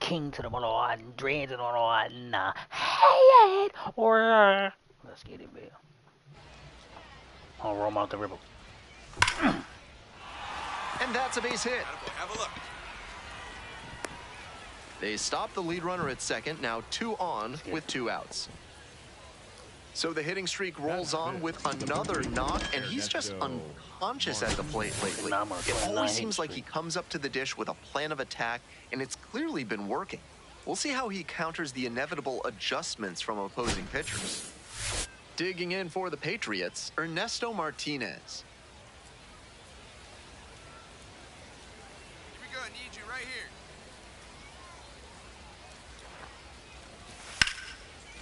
king to the Lord, dread to the Lord, hey it, or let's get it, Bill. I'll roll out the river. And that's a base hit. Have a look. They stop the lead runner at second, now 2 on with 2 outs. So the hitting streak rolls on with another knock, and he's just unconscious at the plate lately. It always seems like he comes up to the dish with a plan of attack, and it's clearly been working. We'll see how he counters the inevitable adjustments from opposing pitchers. Digging in for the Patriots, Ernesto Martinez. Here we go. I need you right here.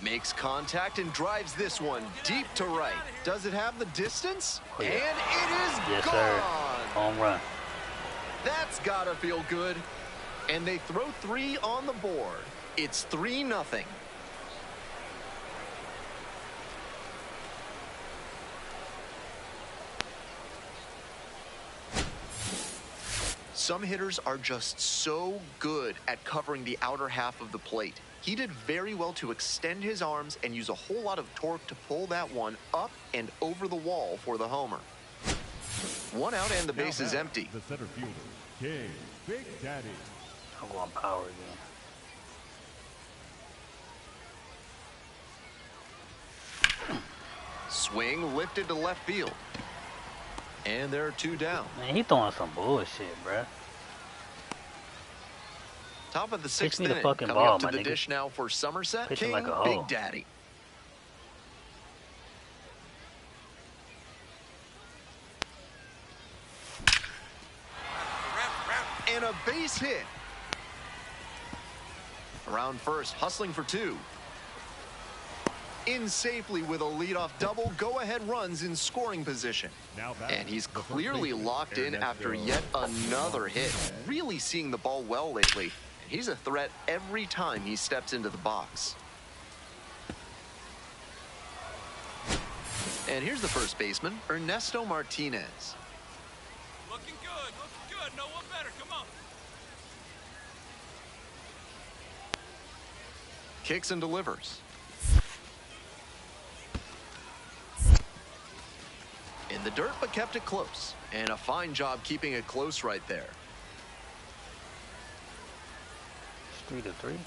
Makes contact and drives this one deep to right. Does it have the distance? Oh, yeah. And it is Yes, gone. sir. Home run. That's gotta feel good. And they throw 3 on the board. It's 3-0. Some hitters are just so good at covering the outer half of the plate. He did very well to extend his arms and use a whole lot of torque to pull that one up and over the wall for the homer. 1 out and the base is empty. The center fielder, King Big Daddy. I'm going power again. Swing lifted to left field. And there are 2 down. Man, he throwing some bullshit, bruh. Top of the Pitch 6th me the inning. fucking Coming ball, up to my the nigga. dish now for Somerset, Pitching King like a hoe. Big Daddy. And a base hit. Around first, hustling for 2. In safely with a leadoff double, go-ahead runs in scoring position. And he's clearly locked in after yet another hit. Really seeing the ball well lately. He's a threat every time he steps into the box. And here's the first baseman, Ernesto Martinez. Looking good. Looking good. No one better. Come on. Kicks and delivers. In the dirt, but kept it close. And a fine job keeping it close right there. It's 3-3.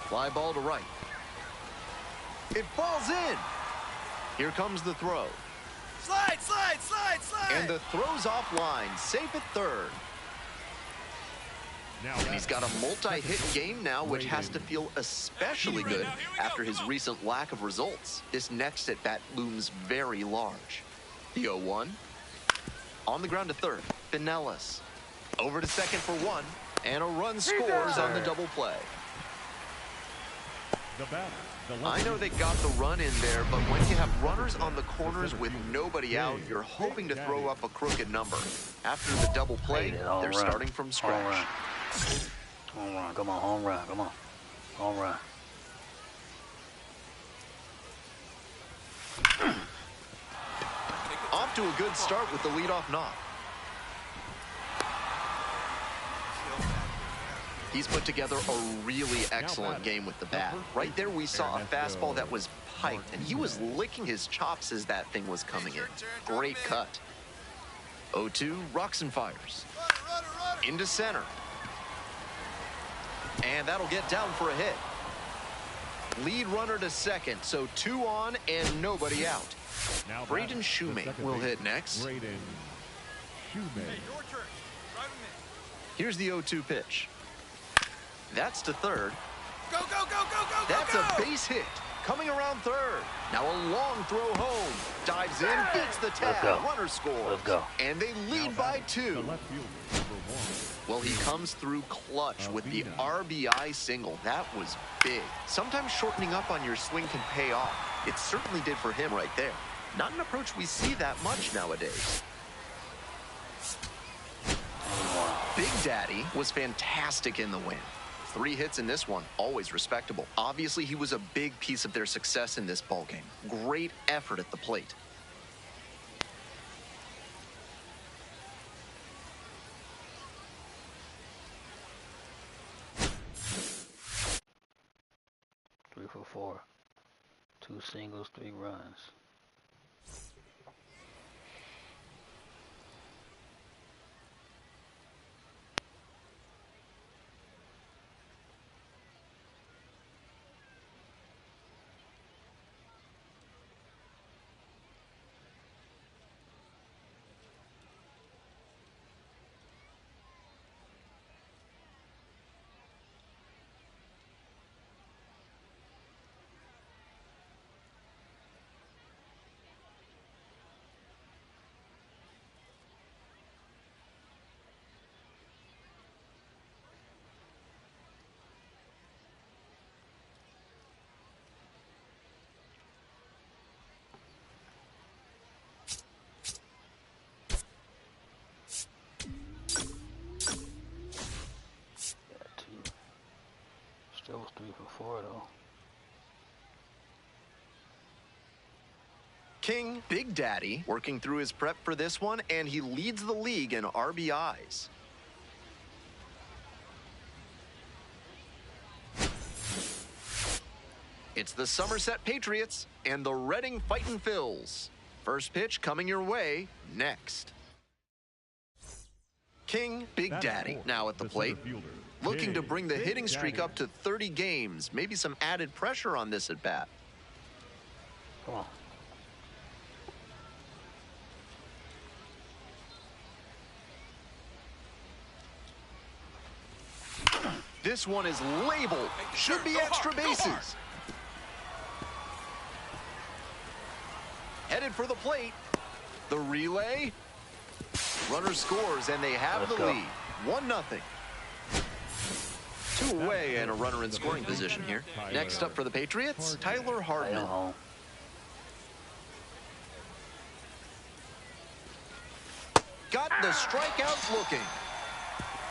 Fly ball to right. It falls in. Here comes the throw. Slide, slide, slide, slide. And the throw's offline, safe at third. And he's got a multi-hit game now, which has to feel especially good after his recent lack of results. This next at-bat looms very large. The 0-1. On the ground to third, Pinellas. Over to second for 1, and a run scores on the double play. I know they got the run in there, but when you have runners on the corners with nobody out, you're hoping to throw up a crooked number. After the double play, they're starting from scratch. Home run, come on, home run, come on. Home run. Off to a good start with the leadoff knock. He's put together a really excellent game with the bat. Right there we saw a fastball that was piped, and he was licking his chops as that thing was coming in. Great cut. 0-2, rocks and fires. Into center. And that'll get down for a hit. Lead runner to second, so 2 on and nobody out. Braden Shoemate will hit next. Here's the 0-2 pitch. That's to third. Go, go, go, go, go, That's go. a base hit. Coming around third. Now a long throw home. Dives in, beats the tag. Runner scores. Let's go. And they lead by 2. Well, he comes through clutch with the RBI single. That was big. Sometimes shortening up on your swing can pay off. It certainly did for him right there. Not an approach we see that much nowadays. Big Daddy was fantastic in the win. 3 hits in this one, always respectable. Obviously, he was a big piece of their success in this ballgame. Great effort at the plate. 4. 2 singles, 3 runs. Still was 3 for 4 though. King Big Daddy working through his prep for this one, and he leads the league in RBIs. It's the Somerset Patriots and the Reading Fightin' Phils. First pitch coming your way next. King Big Daddy now at the plate, looking to bring the hitting streak up to 30 games. Maybe some added pressure on this at bat. Come on. This one is labeled. Should be extra bases. Headed for the plate. The relay. Runner scores, and they have the lead. 1-0. 2 away and a runner in scoring position here. Next up for the Patriots, Tyler Hardman. Got the strikeout looking.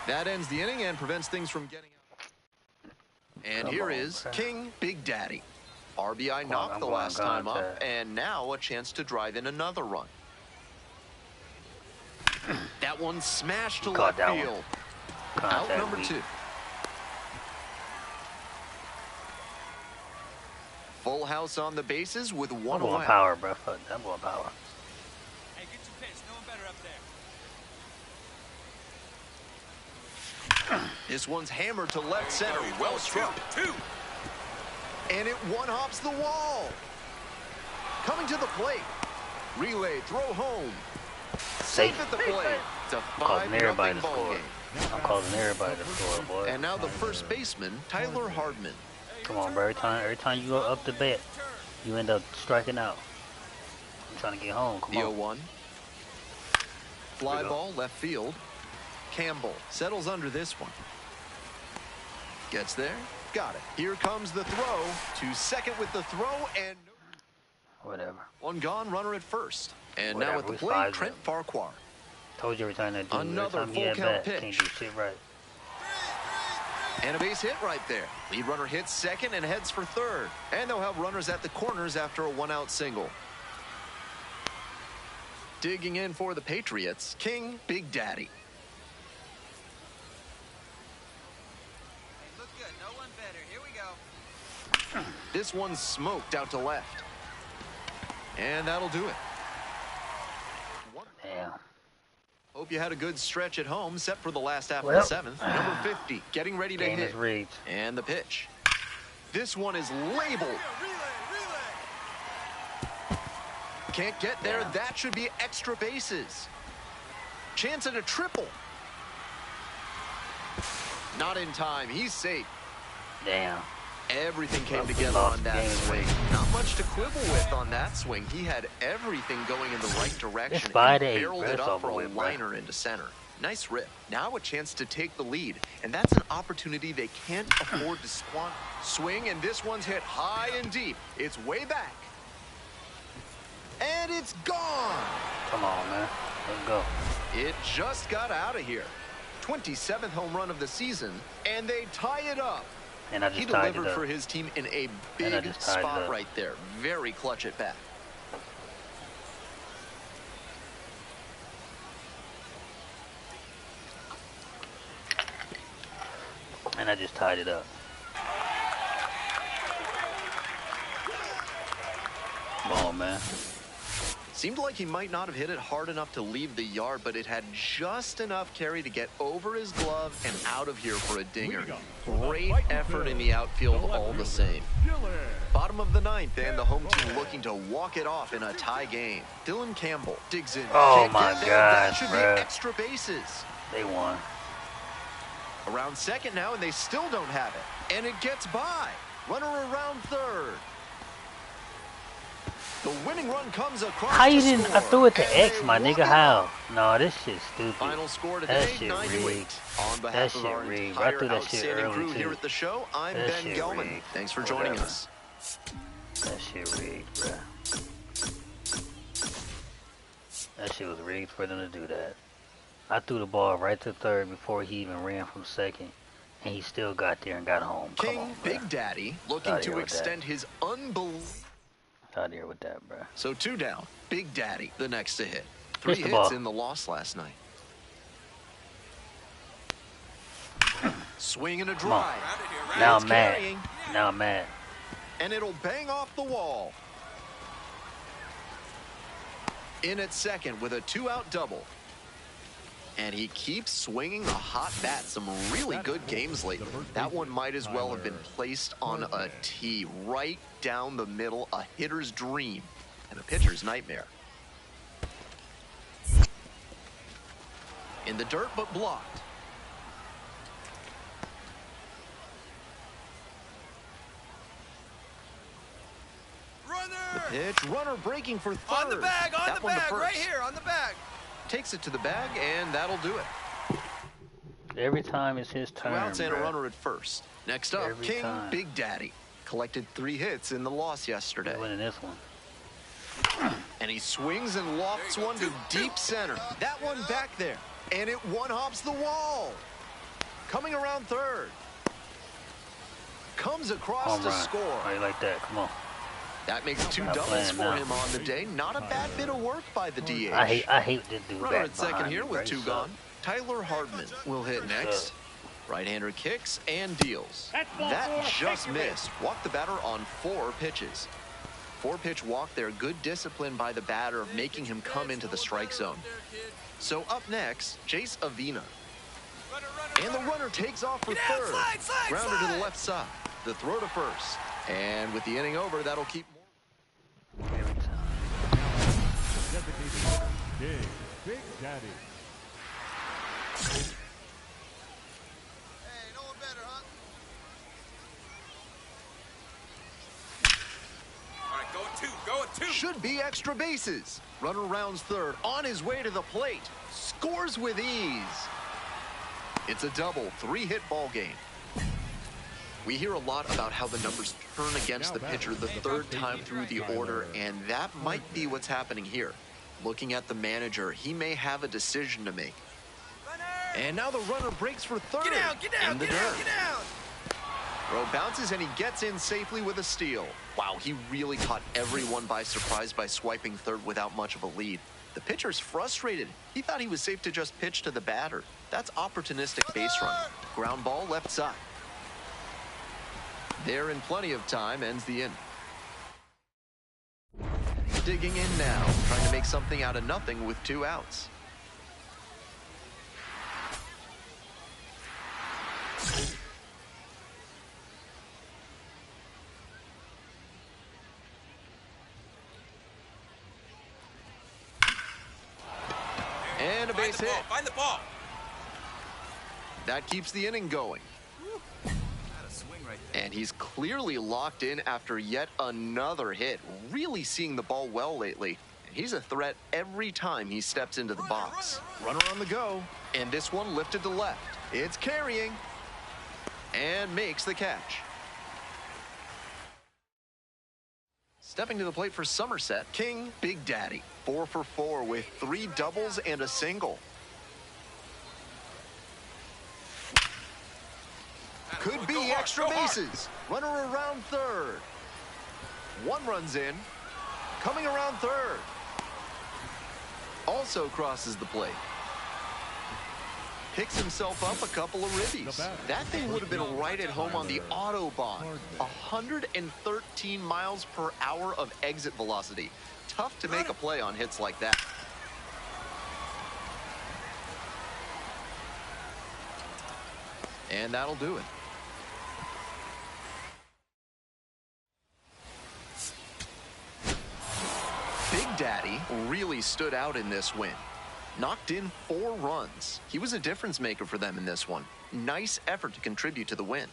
That ends the inning and prevents things from getting out. And here is King Big Daddy. RBI knocked the last time up, and now a chance to drive in another run. That one smashed to left field. Out number 2. Full house on the bases with 1 away. Power, bro. That boy power. Hey, get your pitch. No one better up there. This one's hammered to left center. Well struck. 2. And it one-hops the wall. Coming to the plate. Relay, throw home. Safe at the plate. It's a 5-0 ball game. I'm causing everybody to score, boy. And now the first baseman, Tyler Hardman. Come on, bro. Every time you go up the bat, you end up striking out. I'm trying to get home. Come on. 0-1. Fly ball left field. Campbell settles under this one. Gets there. Got it. Here comes the throw. To second with the throw, and whatever. 1 gone, runner at first. And now at the plate, Trent Farquhar. Told you every time that dude, another every time full count pitch. Can't do shit right. And a base hit right there. Lead runner hits second and heads for third. And they'll have runners at the corners after a 1-out single. Digging in for the Patriots, King Big Daddy. Hey, look good. No one better. Here we go. This one's smoked out to left. And that'll do it. Damn. Hope you had a good stretch at home, set for the last half of the 7th. Number 50, getting ready to hit. And the pitch. This one is labeled. Can't get there. Yeah. That should be extra bases. Chance at a triple. Not in time. He's safe. Damn. Everything came together on that swing. Not much to quibble with on that swing. He had everything going in the right direction. He barreled it up for a liner into center. Nice rip. Now a chance to take the lead, and that's an opportunity they can't afford to squander. Swing, and this one's hit high and deep. It's way back. And it's gone. Come on, man. Let's go. It just got out of here. 27th home run of the season, and they tie it up. And I just he delivered for his team in a big spot right there. Very clutch at bat. And I just tied it up. on, man. Seemed like he might not have hit it hard enough to leave the yard, but it had just enough carry to get over his glove and out of here for a dinger. Great effort in the outfield all the same. Bottom of the ninth, and the home team looking to walk it off in a tie game. Dylan Campbell digs in. Oh my That gosh, should bro. be extra bases. They won. Around second now, and they still don't have it. And it gets by. Runner around third. The winning run comes across. How you to didn't? score, I threw it to and X, they my walk nigga. it How? off. No, this shit's stupid. Final score That today, shit 9-8. rigged. On That behalf of shit our rigged. I entire threw that shit outstanding early, crew too. here at the show, I'm That Ben shit Gelman. rigged. Thanks for joining Whatever. us. That shit rigged, bruh. That shit was rigged for them to do that. I threw the ball right to third before he even ran from second, and he still got there and got home. Come King on, bruh. Big Daddy looking Outta here to with that. extend his unbelievable. Out here with that, bruh. So 2 down. Big Daddy, the next to hit. 3 Pitch the hits ball. in the loss last night. Swing and a Come on. drive. Now It's I'm mad. carrying, Now I'm mad. and it'll bang off the wall. In at second with a 2-out double. And he keeps swinging a hot bat. Some really good games lately. That one might as well have been placed on a tee right down the middle. A hitter's dream and a pitcher's nightmare. In the dirt, but blocked. The pitch, runner breaking for third. On the bag, on That the one to bag, first. right here, on the bag. Takes it to the bag, and that'll do it. Every time it's his 2 turn, outs and a bruh. runner at first. Next up, Every King time. Big Daddy. Collected 3 hits in the loss yesterday. He's winning this one. And he swings and lofts one to deep center. That one back there. And it one-hops the wall. Coming around third. Comes across Home to run. score. How you like that? Come on. That makes 2 Not doubles playing for now. him on the day. Not a bad bit of work by the DH. I hate this dude Runner back at second behind here me, with bruh. 2 He gone. suck. Tyler Hardman will hit next. Right-hander kicks and deals. That just missed. Walked the batter on 4 pitches. 4-pitch walk there. Good discipline by the batter, making him come into the strike zone. So up next, Jace Avina. And the runner takes off for Get out, third. slide, Grounded to the slide. left side. The throw to first. And with the inning over, that'll keep more. Every time. Designated King Big Daddy. Hey, no one better, huh? All right, go at two. Should be extra bases. Runner rounds third, on his way to the plate. Scores with ease. It's a double, 3-hit ball game. We hear a lot about how the numbers turn against the pitcher the 3rd time through the order, and that might be what's happening here. Looking at the manager, he may have a decision to make. And now the runner breaks for third. Get down, in the get dirt. down, get down. Throw bounces and he gets in safely with a steal. Wow, he really caught everyone by surprise by swiping third without much of a lead. The pitcher's frustrated. He thought he was safe to just pitch to the batter. That's opportunistic base running. Ground ball left side. There in plenty of time, ends the inning. Digging in now, trying to make something out of nothing with 2 outs. And a Find base the hit. ball, find the ball. That keeps the inning going. Got a swing right there. And he's clearly locked in after yet another hit. Really seeing the ball well lately. And he's a threat every time he steps into the box. Runner on the go. And this one lifted to left. It's carrying. And makes the catch. Stepping to the plate for Somerset, King Big Daddy. 4 for 4 with 3 doubles and a single. Could be extra bases. Runner around third. 1 runs in. Coming around third. Also crosses the plate. Picks himself up a couple of ribbies. That thing would have been right at home on the Autobahn. 113 miles per hour of exit velocity. Tough to make a play on hits like that. And that'll do it. Big Daddy really stood out in this win. Knocked in 4 runs. He was a difference maker for them in this one. Nice effort to contribute to the win.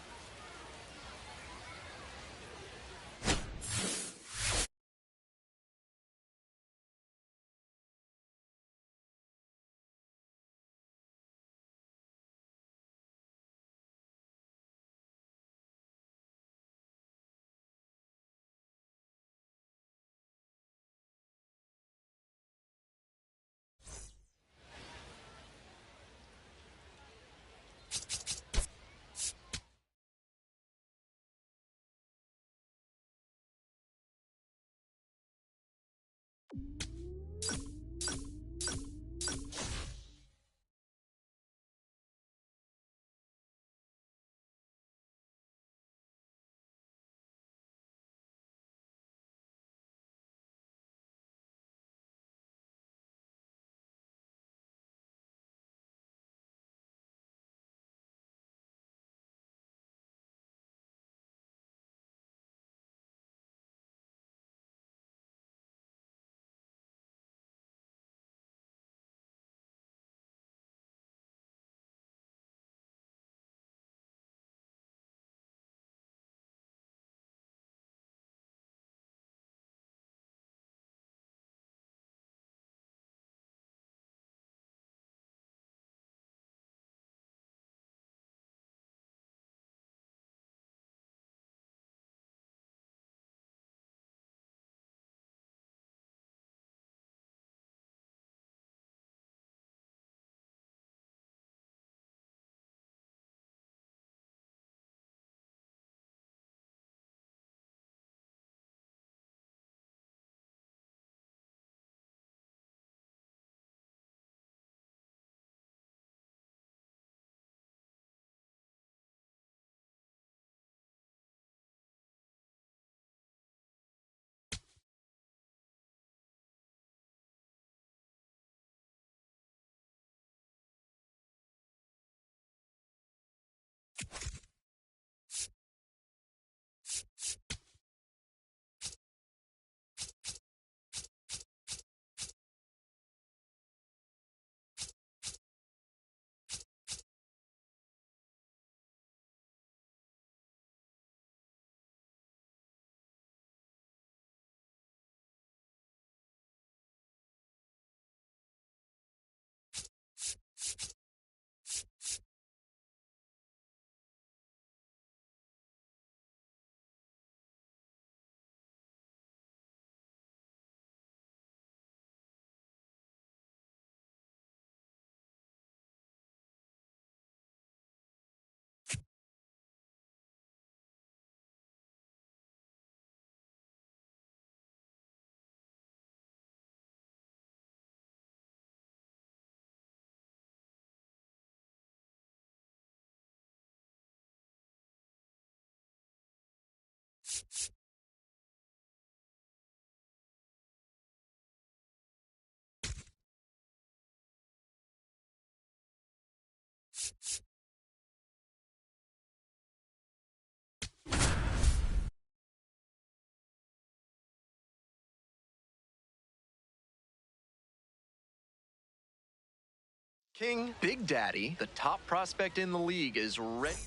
King Big Daddy, the top prospect in the league, is ready.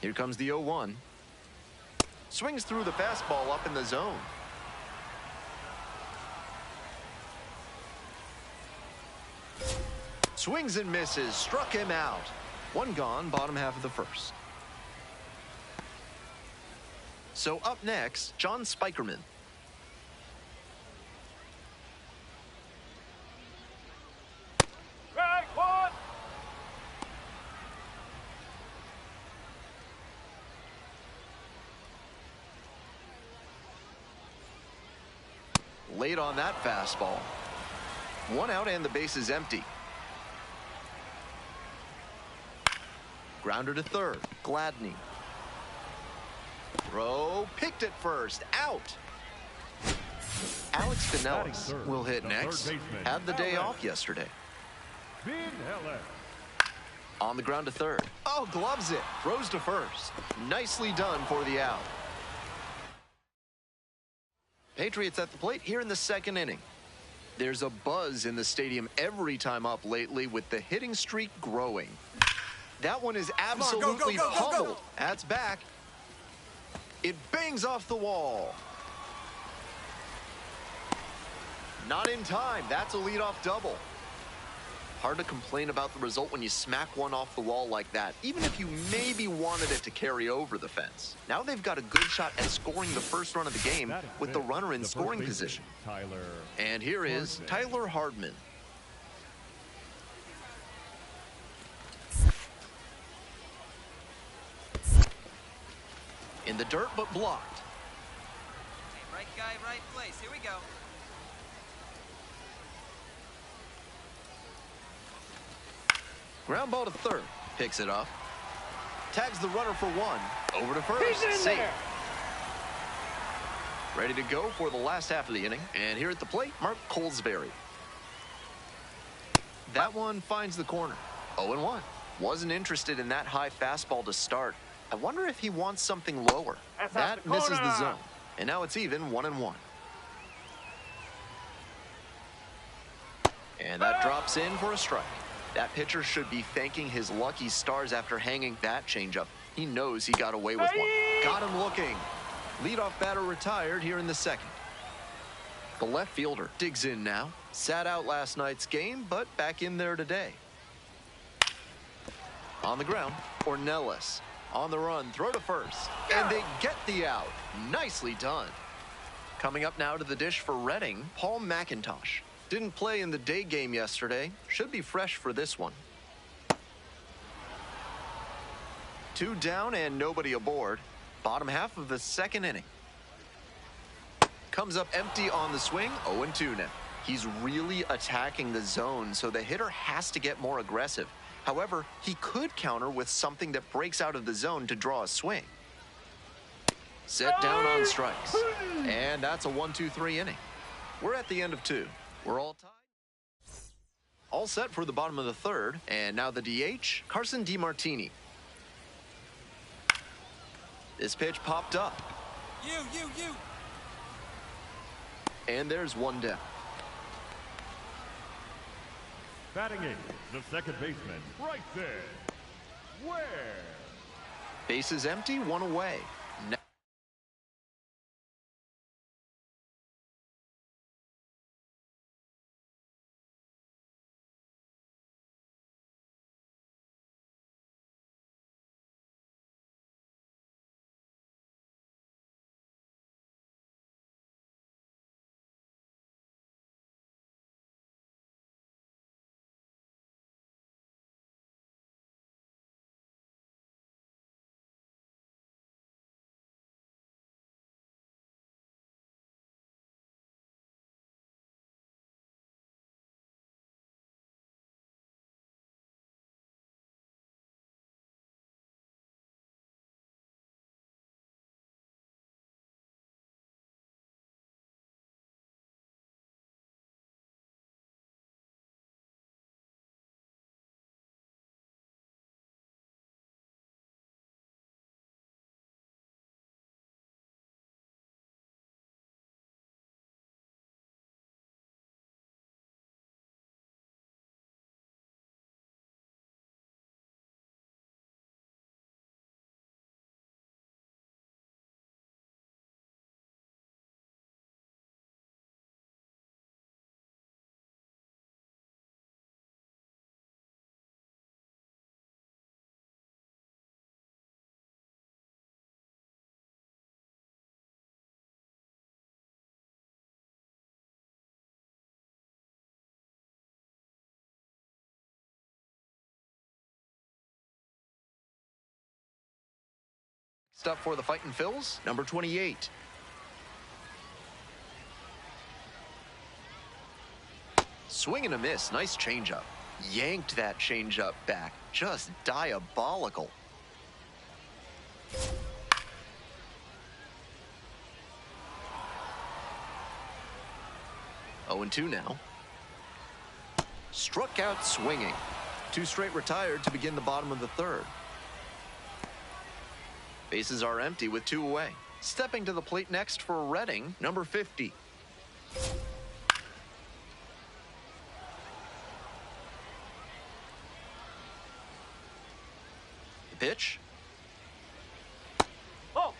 Here comes the 0-1. Swings through the fastball up in the zone. Swings and misses, struck him out. One gone, bottom half of the first. So up next, John Spikerman. Late on that fastball. 1 out and the base is empty. Grounder to third. Gladney. Throw picked at first. Out. Alex Pinellas will hit next. Had the day off yesterday. On the ground to third. Oh, gloves it. Throws to first. Nicely done for the out. Patriots at the plate here in the second inning. There's a buzz in the stadium every time up lately with the hitting streak growing. That one is absolutely pummeled. That's back. It bangs off the wall. Not in time. That's a leadoff double. Hard to complain about the result when you smack one off the wall like that, even if you maybe wanted it to carry over the fence. Now they've got a good shot at scoring the first run of the game with the runner in scoring position. And here is Tyler Hardman. In the dirt, but blocked. Hey, right guy, right place. Here we go. Ground ball to third. Picks it up. Tags the runner for one. Over to first. Safe. Ready to go for the last half of the inning. And here at the plate, Mark Colesberry. That one finds the corner. 0-1. Wasn't interested in that high fastball to start. I wonder if he wants something lower. That misses the zone. And now it's even 1-1. And that drops in for a strike. That pitcher should be thanking his lucky stars after hanging that changeup. He knows he got away with one. Got him looking. Leadoff batter retired here in the second. The left fielder digs in now. Sat out last night's game, but back in there today. On the ground, Ornelas. On the run, throw to first. And they get the out. Nicely done. Coming up now to the dish for Reading, Paul McIntosh. Didn't play in the day game yesterday. Should be fresh for this one. 2 down and nobody aboard. Bottom half of the second inning. Comes up empty on the swing. 0-2 now. He's really attacking the zone, so the hitter has to get more aggressive. However, he could counter with something that breaks out of the zone to draw a swing. Set down on strikes. And that's a 1-2-3 inning. We're at the end of 2. We're all tied. All set for the bottom of the third. And now the DH, Carson DiMartini. This pitch popped up. You. And there's one down. Batting eighth, the second baseman, right there. Where? Base is empty, one away. Stuff for the Fightin' Phils, number 28. Swing and a miss. Nice changeup. Yanked that changeup back. Just diabolical. Oh, 0-2 now. Struck out swinging. 2 straight retired to begin the bottom of the third. Bases are empty with 2 away. Stepping to the plate next for Redding, number 50. The pitch. Oh!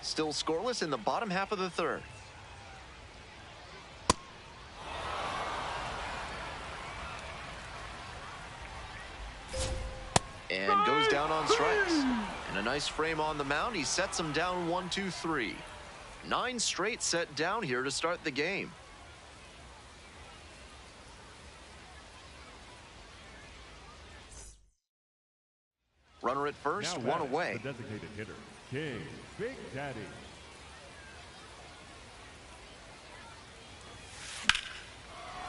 Still scoreless in the bottom half of the third. And goes down on strikes. And a nice frame on the mound. He sets him down 1-2-3. 9 straight set down here to start the game. Runner at first, Now 1 away. The designated hitter, King Big Daddy.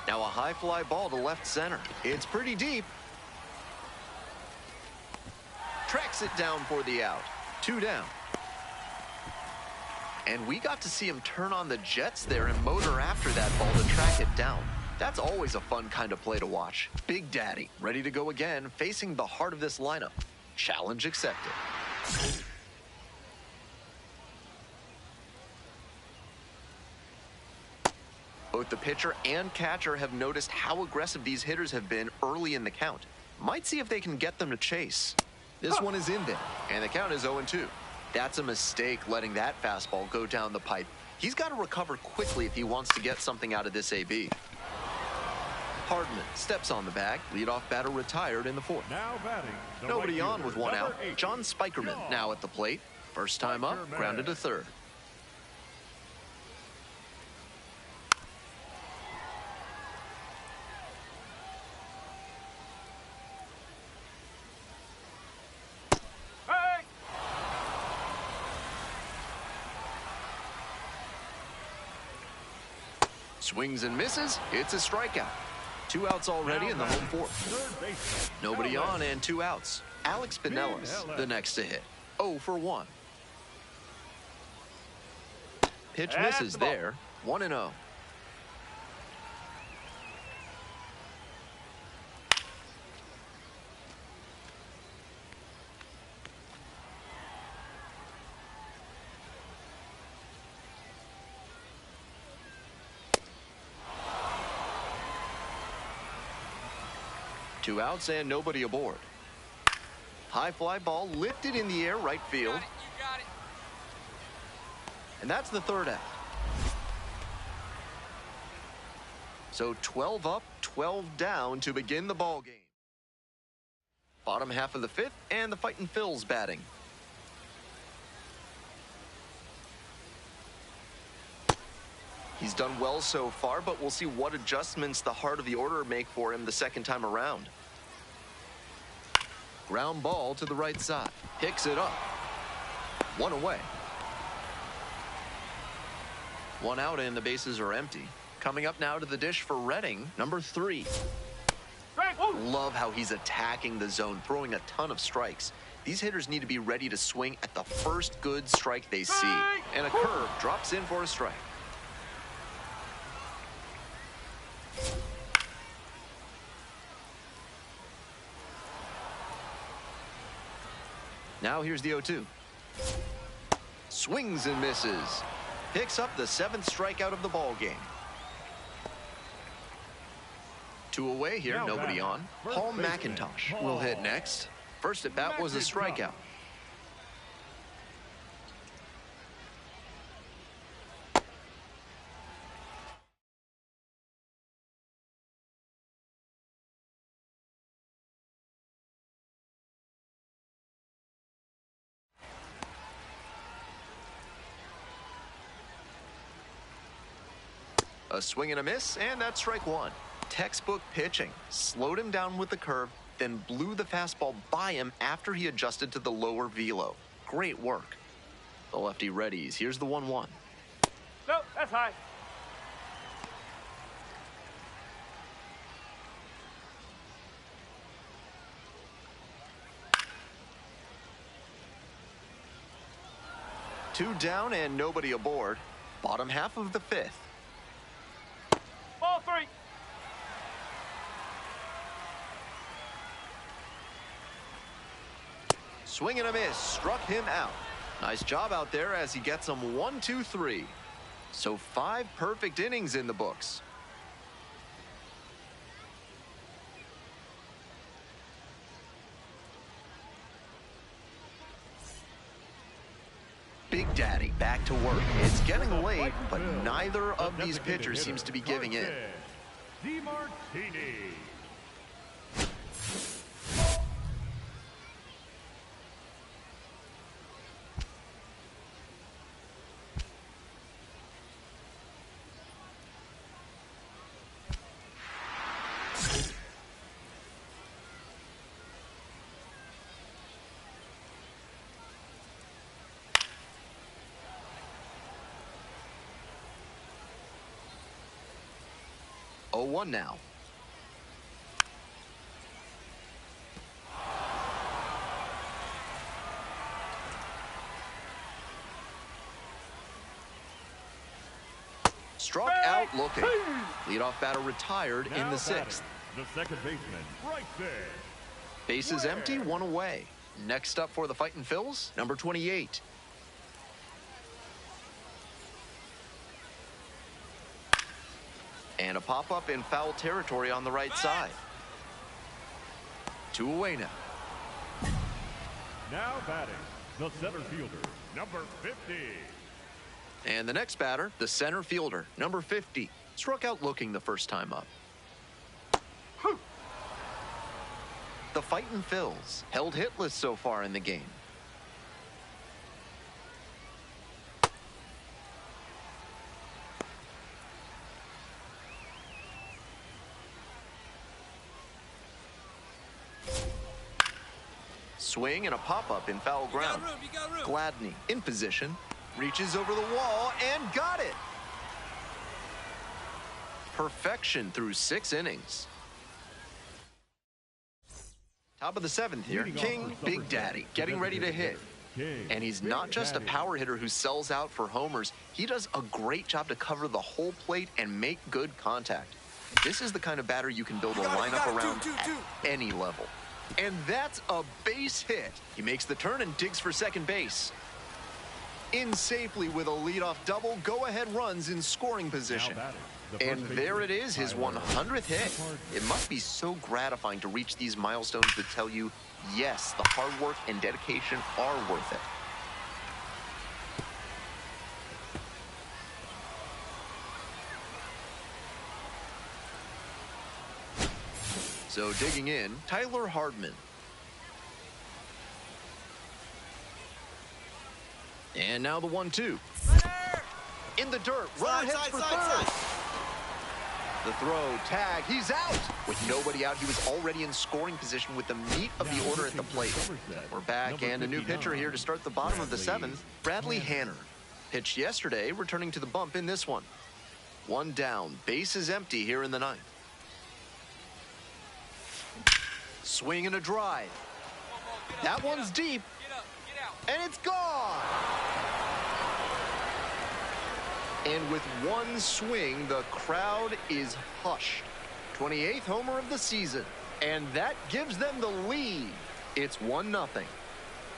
Now a high fly ball to left center. It's pretty deep. Tracks it down for the out. 2 down. And we got to see him turn on the jets there and motor after that ball to track it down. That's always a fun kind of play to watch. Big Daddy ready to go again, facing the heart of this lineup. Challenge accepted. Both the pitcher and catcher have noticed how aggressive these hitters have been early in the count. Might see if they can get them to chase. This one is in there, and the count is 0-2. That's a mistake, letting that fastball go down the pipe. He's got to recover quickly if he wants to get something out of this AB. Hardman steps on the bag. Leadoff batter retired in the fourth. Now batting. the Nobody right on fielder, with 1 out. number 8. John Spikerman now at the plate. First time up, Spikerman. grounded to third. Hey! Swings and misses. It's a strikeout. 2 outs already in the home fourth. Third baseman. Nobody Ellis. on and 2 outs. Alex Pinellas, the next to hit. 0 for 1. Pitch That's misses the ball. there. 1-0. Two outs and nobody aboard. High fly ball lifted in the air, right field. You got it. And that's the third out. So 12 up, 12 down to begin the ball game. Bottom half of the fifth, and the Fightin' Phil's batting. He's done well so far, but we'll see what adjustments the heart of the order make for him the second time around. Ground ball to the right side. Picks it up. 1 away. 1 out and the bases are empty. Coming up now to the dish for Redding, number 3. Strike. Woo. Love how he's attacking the zone, throwing a ton of strikes. These hitters need to be ready to swing at the first good strike they see. And a curve drops in for a strike. Now here's the 0-2. Swings and misses. Picks up the 7th strikeout of the ball game. 2 away here, Now nobody batting, on. first Paul baseman, McIntosh Paul will hit next. First at bat was a strikeout. A swing and a miss, and that's strike 1. Textbook pitching. Slowed him down with the curve, then blew the fastball by him after he adjusted to the lower velo. Great work. The lefty readies. Here's the 1-1. No, that's high. 2 down and nobody aboard. Bottom half of the 5th. Ball 3. Swing and a miss, struck him out. Nice job out there as he gets them 1, 2, 3. So 5 perfect innings in the books. Big Daddy back to work. It's getting late, but neither of these pitchers seems to be giving in. DeMartini. 0-1 now. Struck out looking. Leadoff batter retired in the 6th. The second baseman, right there. Bases empty, 1 away. Next up for the Fightin' Phils, number 28. And a pop-up in foul territory on the right side. 2 away now. Now batting, the center fielder, number 50. And the next batter, the center fielder, number 50. Struck out looking the first time up. The Fightin' Phils held hitless so far in the game. Swing and a pop-up in foul ground. You got room. Gladney in position, reaches over the wall and got it. Perfection through 6 innings. Top of the 7th here, King Big Daddy getting ready to hit. And he's not just a power hitter who sells out for homers. He does a great job to cover the whole plate and make good contact. This is the kind of batter you can build a lineup around at any level. And that's a base hit. He makes the turn and digs for second base. In safely with a leadoff double, go-ahead runs in scoring position. And there it is, his 100th hit. It must be so gratifying to reach these milestones that tell you, yes, the hard work and dedication are worth it. So digging in, Tyler Hardman. And now the 1-2. In the dirt, runner heads for third. The throw, tag, he's out. With nobody out, he was already in scoring position with the meat of the order at the plate. We're back, and a new pitcher here to start the bottom of the 7th, Bradley Hanner. Pitched yesterday, returning to the bump in this one. 1 down, bases empty here in the 9th. Swing and a drive. That one's deep. And it's gone. And with 1 swing, the crowd is hushed. 28th homer of the season. And that gives them the lead. It's 1-0.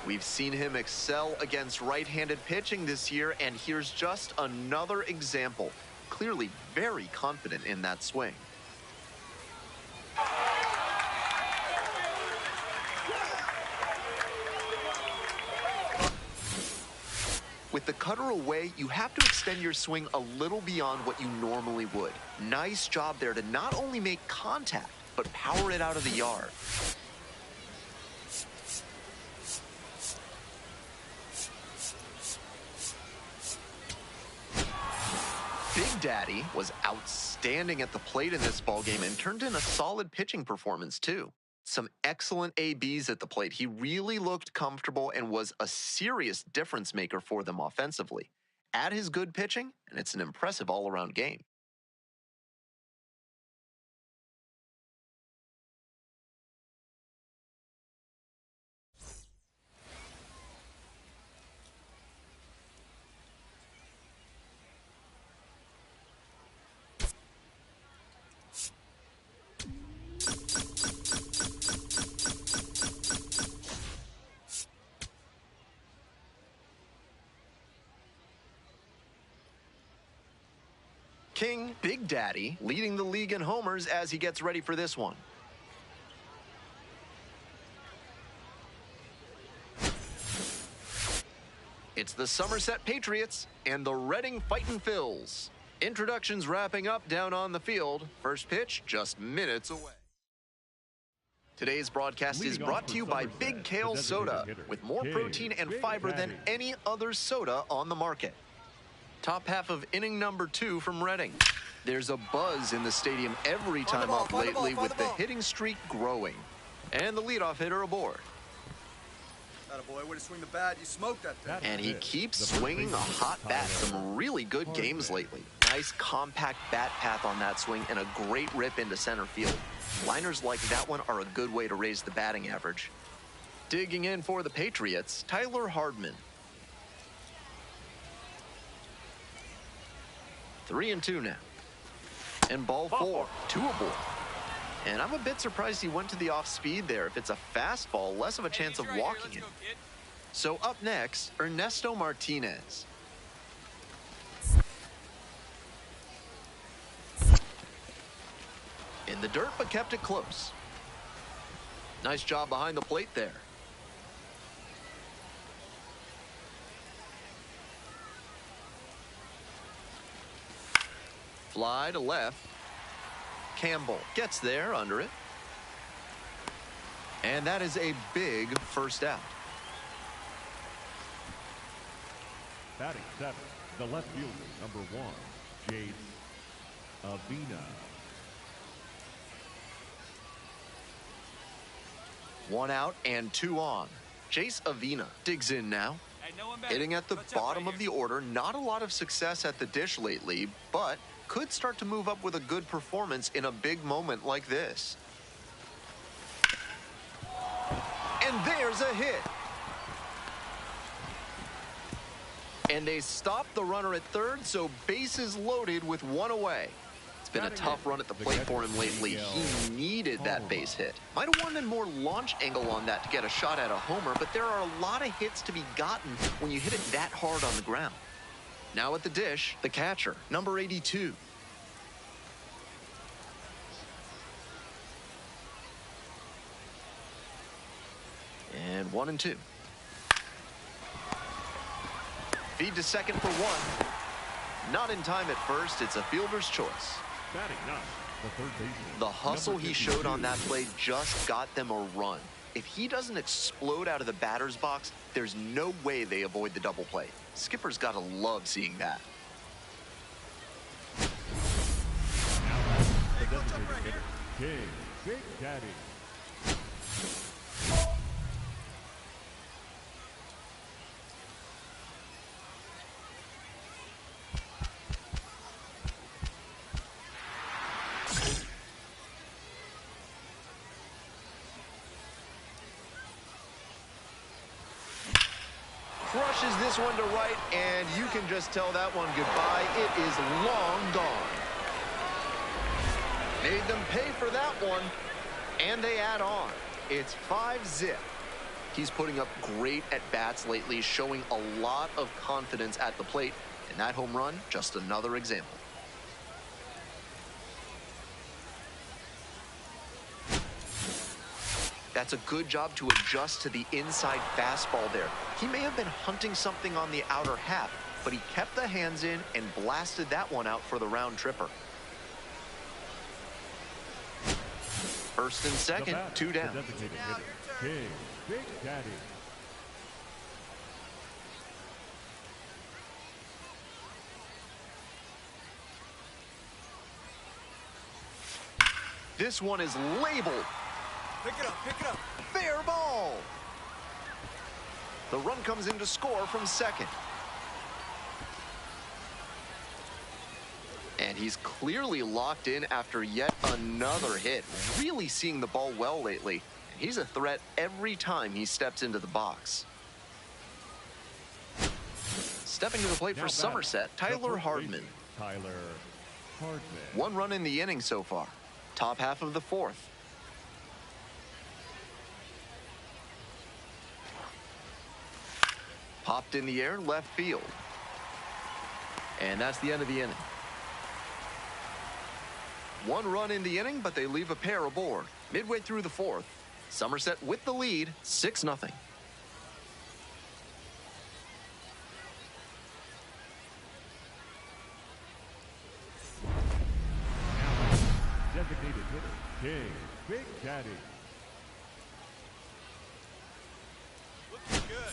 We've seen him excel against right-handed pitching this year, and here's just another example. Clearly very confident in that swing. With the cutter away, you have to extend your swing a little beyond what you normally would. Nice job there to not only make contact, but power it out of the yard. Big Daddy was outstanding at the plate in this ballgame and turned in a solid pitching performance too. Some excellent ABs at the plate. He really looked comfortable and was a serious difference maker for them offensively. Add his good pitching, and it's an impressive all-around game. King, Big Daddy, leading the league in homers as he gets ready for this one. It's the Somerset Patriots and the Reading Fightin' Phils. Introductions wrapping up down on the field. First pitch just minutes away. Today's broadcast is brought to you by Big Kale Soda, with more protein and fiber than any other soda on the market. Top half of inning number 2 from Reading. There's a buzz in the stadium every time up lately with the hitting streak growing. And the leadoff hitter aboard. Attaboy, way to swing the bat. You smoked that thing. And he keeps swinging a hot bat. Some really good games lately. Nice compact bat path on that swing and a great rip into center field. Liners like that one are a good way to raise the batting average. Digging in for the Patriots, Tyler Hardman. 3-2 now. And ball 4, 2 aboard. And I'm a bit surprised he went to the off speed there. If it's a fastball, less of a chance of walking it. So up next, Ernesto Martinez. In the dirt, but kept it close. Nice job behind the plate there. Fly to left. Campbell gets there under it. And that is a big first out. Batting 7, the left fielder, number 1, Jace Avina. 1 out and 2 on. Jace Avina digs in now. Hitting at the bottom of the order. Not a lot of success at the dish lately, but could start to move up with a good performance in a big moment like this. And there's a hit. And they stop the runner at third, so bases loaded with 1 away. It's been a tough run at the plate for him lately. He needed that base hit. Might have wanted more launch angle on that to get a shot at a homer, but there are a lot of hits to be gotten when you hit it that hard on the ground. Now at the dish, the catcher, number 82. And 1-2. Feed to second for 1. Not in time at first. It's a fielder's choice. Batting 9, the third baseman. The hustle he showed on that play just got them a run. If he doesn't explode out of the batter's box, there's no way they avoid the double play. Skipper's got to love seeing that. The designated hitter, King, Big Daddy. Crushes this one to right, and you can just tell that one goodbye. It is long gone. Made them pay for that one, and they add on. It's 5-zip. He's putting up great at-bats lately, showing a lot of confidence at the plate, and that home run, just another example. That's a good job to adjust to the inside fastball there. He may have been hunting something on the outer half, but he kept the hands in and blasted that one out for the round tripper. First and second, 2 down. The designated hitter, King, Big Daddy. This one is labeled. Pick it up, pick it up. Fair ball. The run comes in to score from second. And he's clearly locked in after yet another hit. Really seeing the ball well lately. He's a threat every time he steps into the box. Stepping to the plate for Somerset, Tyler Hardman. Tyler Hardman. 1 run in the inning so far. Top half of the 4th. Popped in the air, left field. And that's the end of the inning. One run in the inning, but they leave a pair aboard. Midway through the fourth, Somerset with the lead, 6-0. Designated hitter, King Big Daddy. Looking good.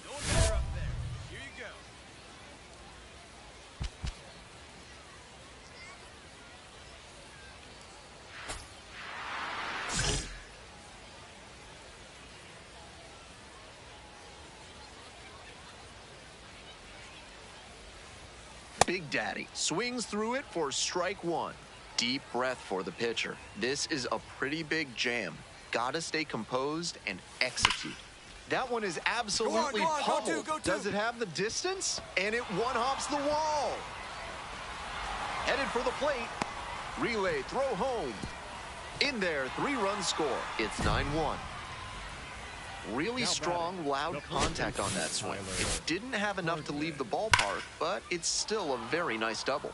No one better up there. Here you go. Big Daddy swings through it for strike one. Deep breath for the pitcher. This is a pretty big jam. Gotta stay composed and execute. That one is absolutely Go on, pummeled. go two. Does it have the distance? And it one-hops the wall. Headed for the plate. Relay, throw home. In there, 3-run score. It's 9-1. Really strong, loud contact on that swing. It didn't have enough to leave the ballpark, but it's still a very nice double.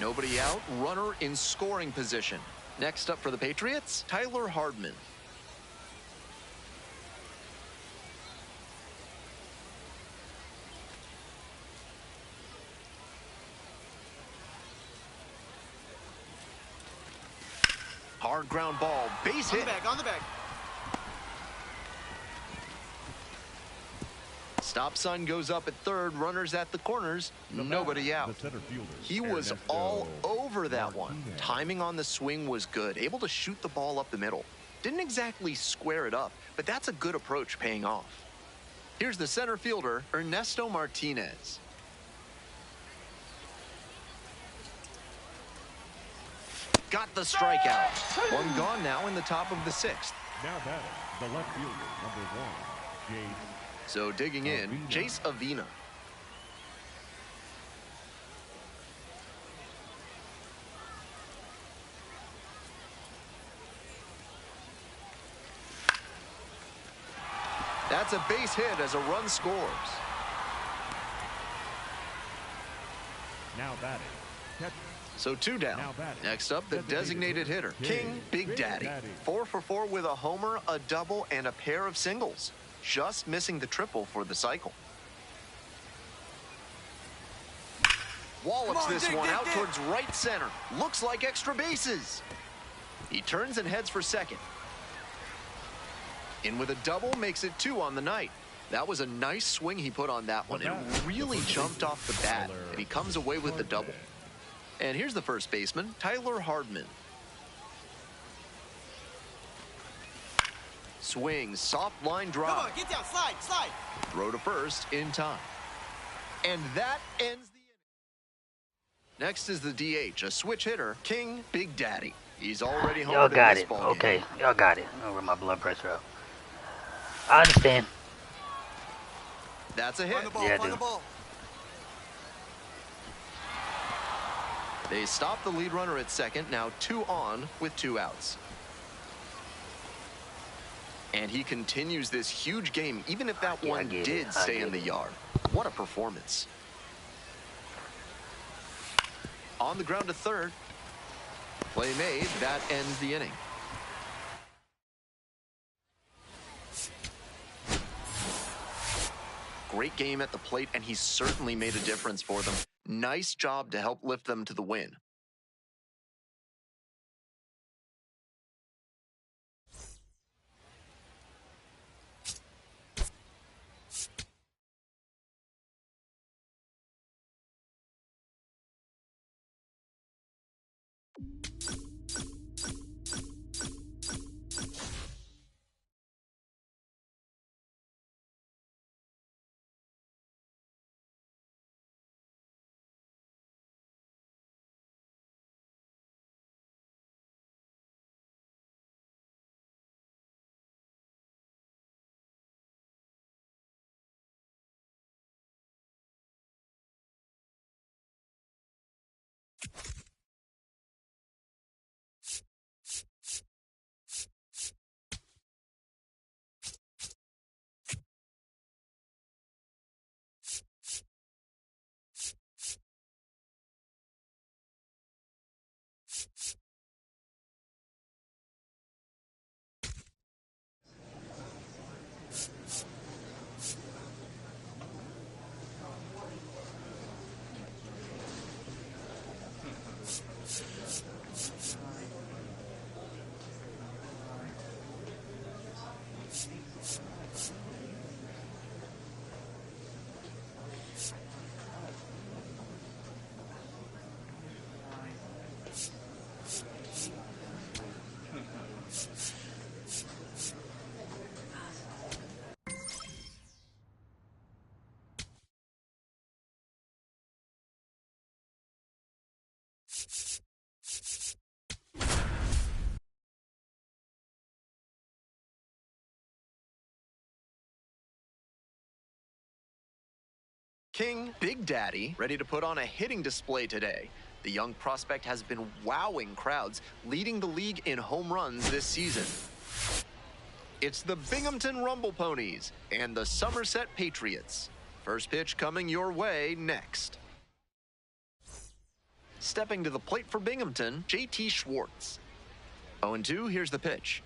Nobody out, runner in scoring position. Next up for the Patriots, Tyler Hardman. Hard ground ball, base hit. On the back. Stop sign goes up at third, runners at the corners, nobody out. The center fielder, He was Ernesto all over that one. Martinez. Timing on the swing was good, able to shoot the ball up the middle. Didn't exactly square it up, but that's a good approach paying off. Here's the center fielder, Ernesto Martinez. Got the strikeout. One gone now in the top of the sixth. Now batting, the left fielder, number 1, Jace. So digging in, Avina. Jace Avina. That's a base hit as a run scores. Now batting, catcher. So 2 down. Now batting. Next up, the designated hitter, King Big Daddy. 4 for 4 with a homer, a double, and a pair of singles. Just missing the triple for the cycle. Wallops this one out towards right center. Looks like extra bases. He turns and heads for second. In with a double, makes it 2 on the night. That was a nice swing he put on that one. It really jumped off the bat, and he comes away with the double. And here's the first baseman, Tyler Hardman. Swing, soft line drive. Come on, get down, slide. Throw to first in time. And that ends the inning. Next is the DH, a switch hitter, King Big Daddy. He's already home. Y'all got this it. ball Okay, game. y'all got it. Over my blood pressure up. I understand. That's a hit. Find the ball, Yeah, find dude. the ball. They stop the lead runner at second, now 2 on with 2 outs. And he continues this huge game, even if that Yeah, I one get did it. I stay get in the it. yard. What a performance. On the ground to third. Play made, that ends the inning. Great game at the plate, and he certainly made a difference for them. Nice job to help lift them to the win. King Big Daddy ready to put on a hitting display today. The young prospect has been wowing crowds, leading the league in home runs this season. It's the Binghamton Rumble Ponies and the Somerset Patriots. First pitch coming your way next. Stepping to the plate for Binghamton, JT Schwartz. 0-2, here's the pitch.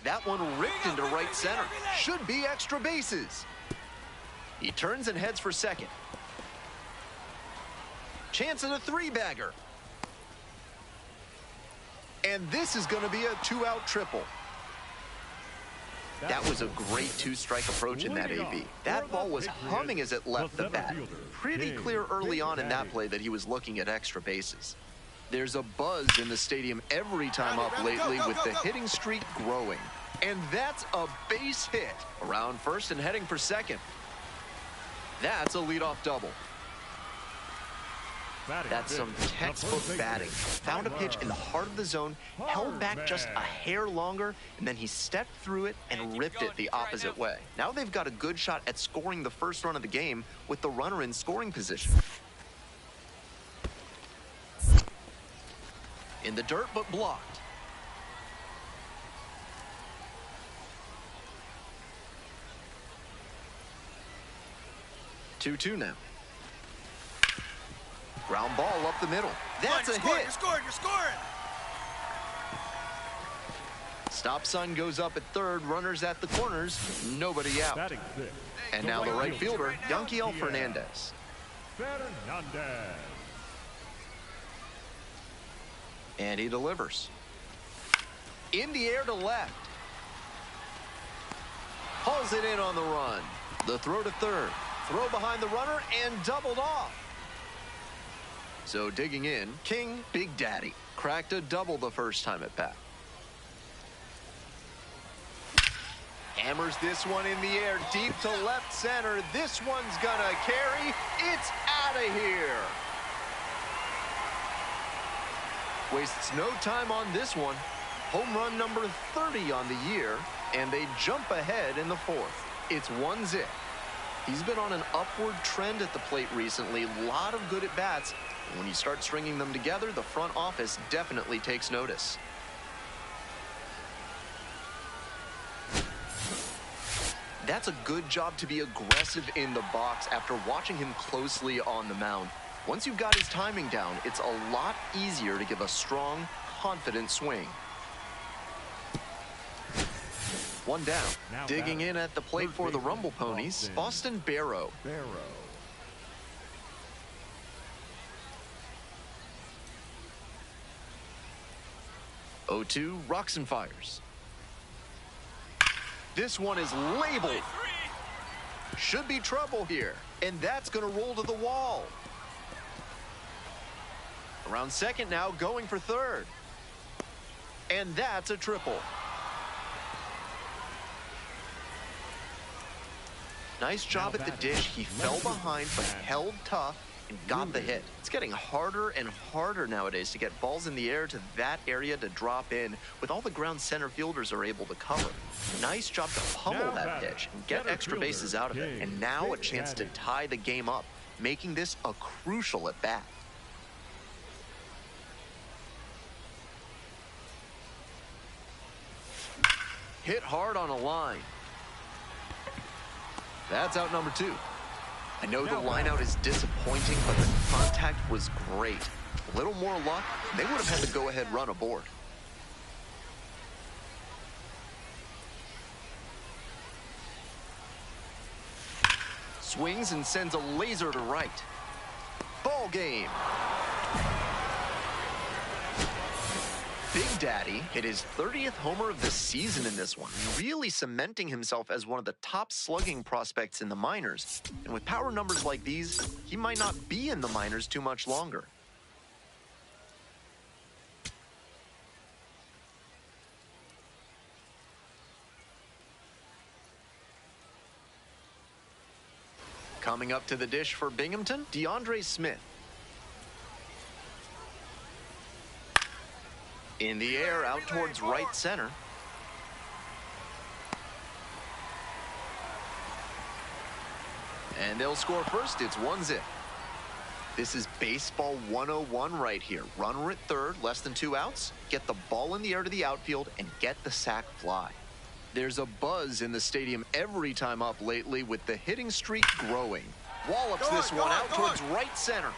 That one ripped into right center. Should be extra bases. He turns and heads for second. Chance at a three-bagger. And this is going to be a two-out triple. That was a great two-strike approach in that AB. That ball was humming as it left the bat. Pretty clear early on in that play that he was looking at extra bases. There's a buzz in the stadium every time up lately with the hitting streak growing. And that's a base hit. Around first and heading for second. That's a leadoff double. That's some textbook batting. Found a pitch in the heart of the zone, held back just a hair longer, and then he stepped through it and ripped it the opposite way. Now they've got a good shot at scoring the first run of the game with the runner in scoring position. In the dirt, but blocked. Two now. Ground ball up the middle. That's a hit. You're scoring. Stop sign goes up at third. Runners at the corners. Nobody out. And now the right fielder, Yanquiel Fernandez. And he delivers. In the air to left. Hauls it in on the run. The throw to third. Throw behind the runner and doubled off. So digging in, King Big Daddy cracked a double the first time at bat. Hammers this one in the air deep to left center. This one's gonna carry. It's out of here. Wastes no time on this one. Home run number 30 on the year, and they jump ahead in the fourth. It's 1-0. He's been on an upward trend at the plate recently. A lot of good at-bats. When you start stringing them together, the front office definitely takes notice. That's a good job to be aggressive in the box after watching him closely on the mound. Once you've got his timing down, it's a lot easier to give a strong, confident swing. One down. Now digging in at the plate for the Rumble Ponies, Boston Barrow. 0-2, rocks and fires. This one is labeled. Should be trouble here. And that's going to roll to the wall. Around second now, going for third. And that's a triple. Nice job at the dish. He fell behind, but held tough and got the hit. It's getting harder and harder nowadays to get balls in the air to that area to drop in with all the ground center fielders are able to cover. Nice job to pummel that pitch and get extra bases out of it. And now a chance to tie the game up, making this a crucial at bat. Hit hard on a line. That's out number 2. I know the lineout is disappointing, but the contact was great. A little more luck, they would have had the go-ahead run aboard. Swings and sends a laser to right. Ball game. Big Daddy hit his 30th homer of the season in this one, really cementing himself as one of the top slugging prospects in the minors. And with power numbers like these, he might not be in the minors too much longer. Coming up to the dish for Binghamton, DeAndre Smith. In the air, out towards right center. And they'll score first. It's 1-0. This is baseball 101 right here. Runner at third, less than 2 outs. Get the ball in the air to the outfield and get the sac fly. There's a buzz in the stadium every time up lately with the hitting streak growing. Wallops this one out towards right center.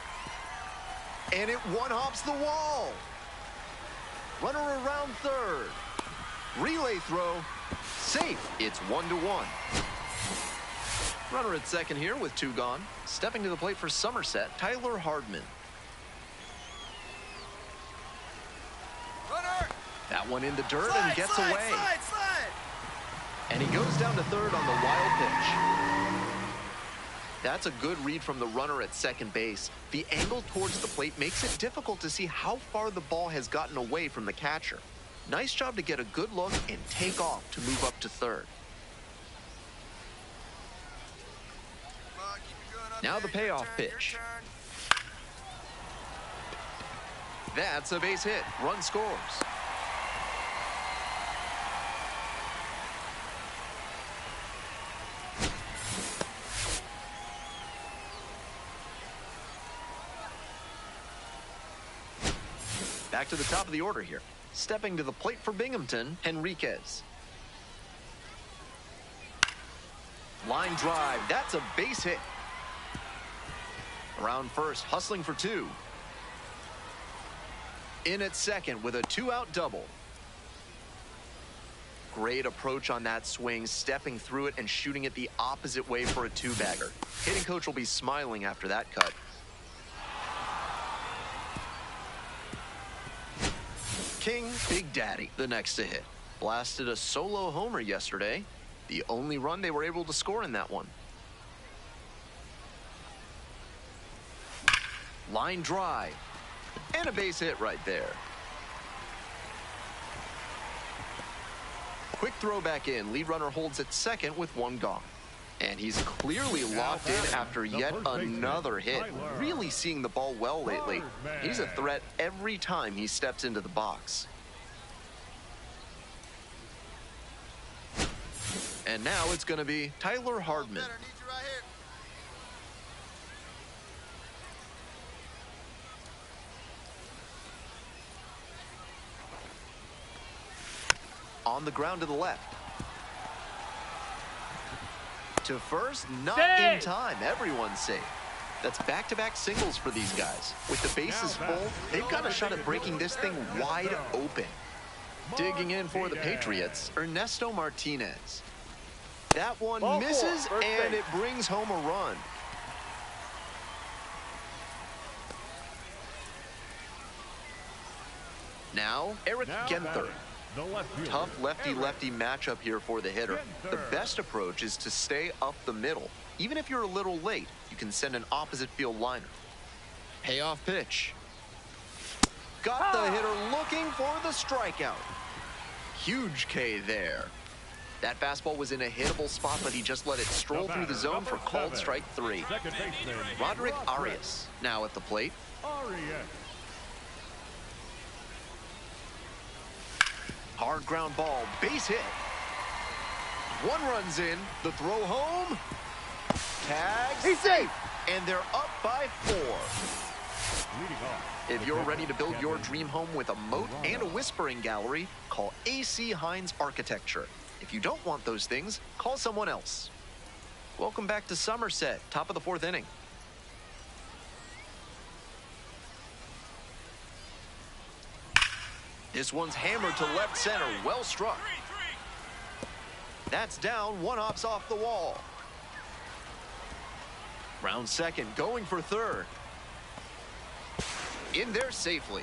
And it one-hops the wall. Runner around third. Relay throw. Safe. It's 1-1. Runner at second here with 2 gone. Stepping to the plate for Somerset, Tyler Hardman. Runner! That one in the dirt and gets away. Slide. And he goes down to third on the wild pitch. That's a good read from the runner at second base. The angle towards the plate makes it difficult to see how far the ball has gotten away from the catcher. Nice job to get a good look and take off to move up to third. Now the payoff pitch. That's a base hit. Run scores. Back to the top of the order here. Stepping to the plate for Binghamton, Henriquez. Line drive. That's a base hit. Around first, hustling for 2. In at second with a 2-out double. Great approach on that swing, stepping through it and shooting it the opposite way for a 2-bagger. Hitting coach will be smiling after that cut. King, Big Daddy, the next to hit. Blasted a solo homer yesterday. The only run they were able to score in that one. Line drive. And a base hit right there. Quick throw back in. Lead runner holds at second with 1 gone. And he's clearly locked in after yet another hit. Really seeing the ball well lately. He's a threat every time he steps into the box. And now it's going to be Tyler Hardman. On the ground to the left. To first, not in time. Everyone's safe. That's back-to-back singles for these guys. With the bases full, they've got a shot at breaking this thing wide open. Digging in for the Patriots, Ernesto Martinez. That one misses, and it brings home a run. Now, Eric Genther. Tough lefty-lefty matchup here for the hitter. The best approach is to stay up the middle. Even if you're a little late, you can send an opposite field liner. Payoff pitch. Got the hitter looking for the strikeout. Huge K there. That fastball was in a hittable spot, but he just let it stroll through the zone for called strike 3. Roderick Arias now at the plate. Hard ground ball, base hit. 1 runs in, the throw home. Tags. He's safe. And they're up by 4. If you're ready to build your dream home with a moat and a whispering gallery, call AC Hines Architecture. If you don't want those things, call someone else. Welcome back to Somerset, top of the 4th inning. This one's hammered to left center, well struck. That's down, one hops off the wall. Round second, going for third. In there safely.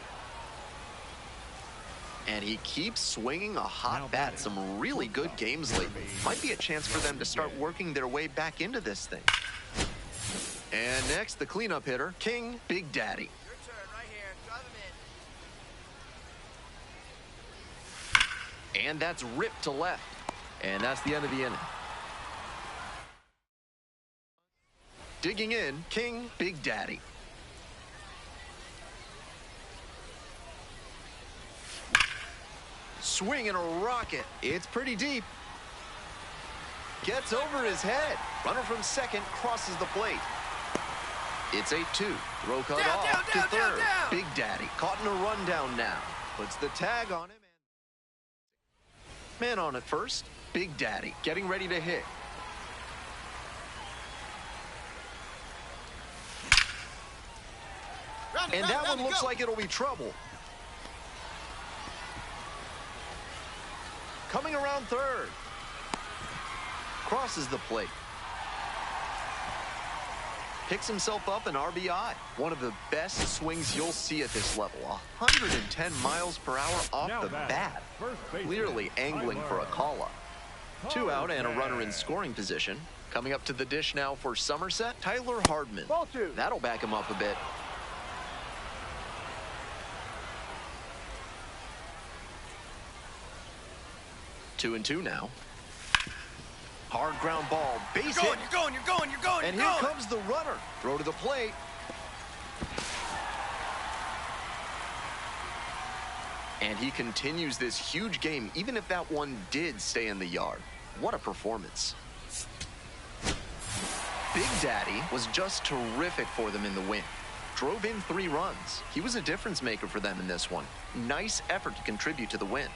And he keeps swinging a hot bat. Some really good games lately. Might be a chance for them to start working their way back into this thing. And next, the cleanup hitter, King Big Daddy. Your turn right here. Drive him in. And that's ripped to left. And that's the end of the inning. Digging in, King Big Daddy. Swing and a rocket. It's pretty deep. Gets over his head. Runner from second crosses the plate. It's 8-2. Throw cut off to third. Big Daddy caught in a rundown now. Puts the tag on him. Man on at first. Big Daddy getting ready to hit. And that one looks like it'll be trouble. Coming around third. Crosses the plate. Picks himself up an RBI. One of the best swings you'll see at this level. 110 miles per hour off the bat. Clearly angling for a call-up. 2 out and a runner in scoring position. Coming up to the dish now for Somerset, Tyler Hardman. That'll back him up a bit. 2-2 now. Hard ground ball, base hit. You're going. And here comes the runner. Throw to the plate. And he continues this huge game, even if that one did stay in the yard. What a performance. Big Daddy was just terrific for them in the win. Drove in 3 runs. He was a difference maker for them in this one. Nice effort to contribute to the win.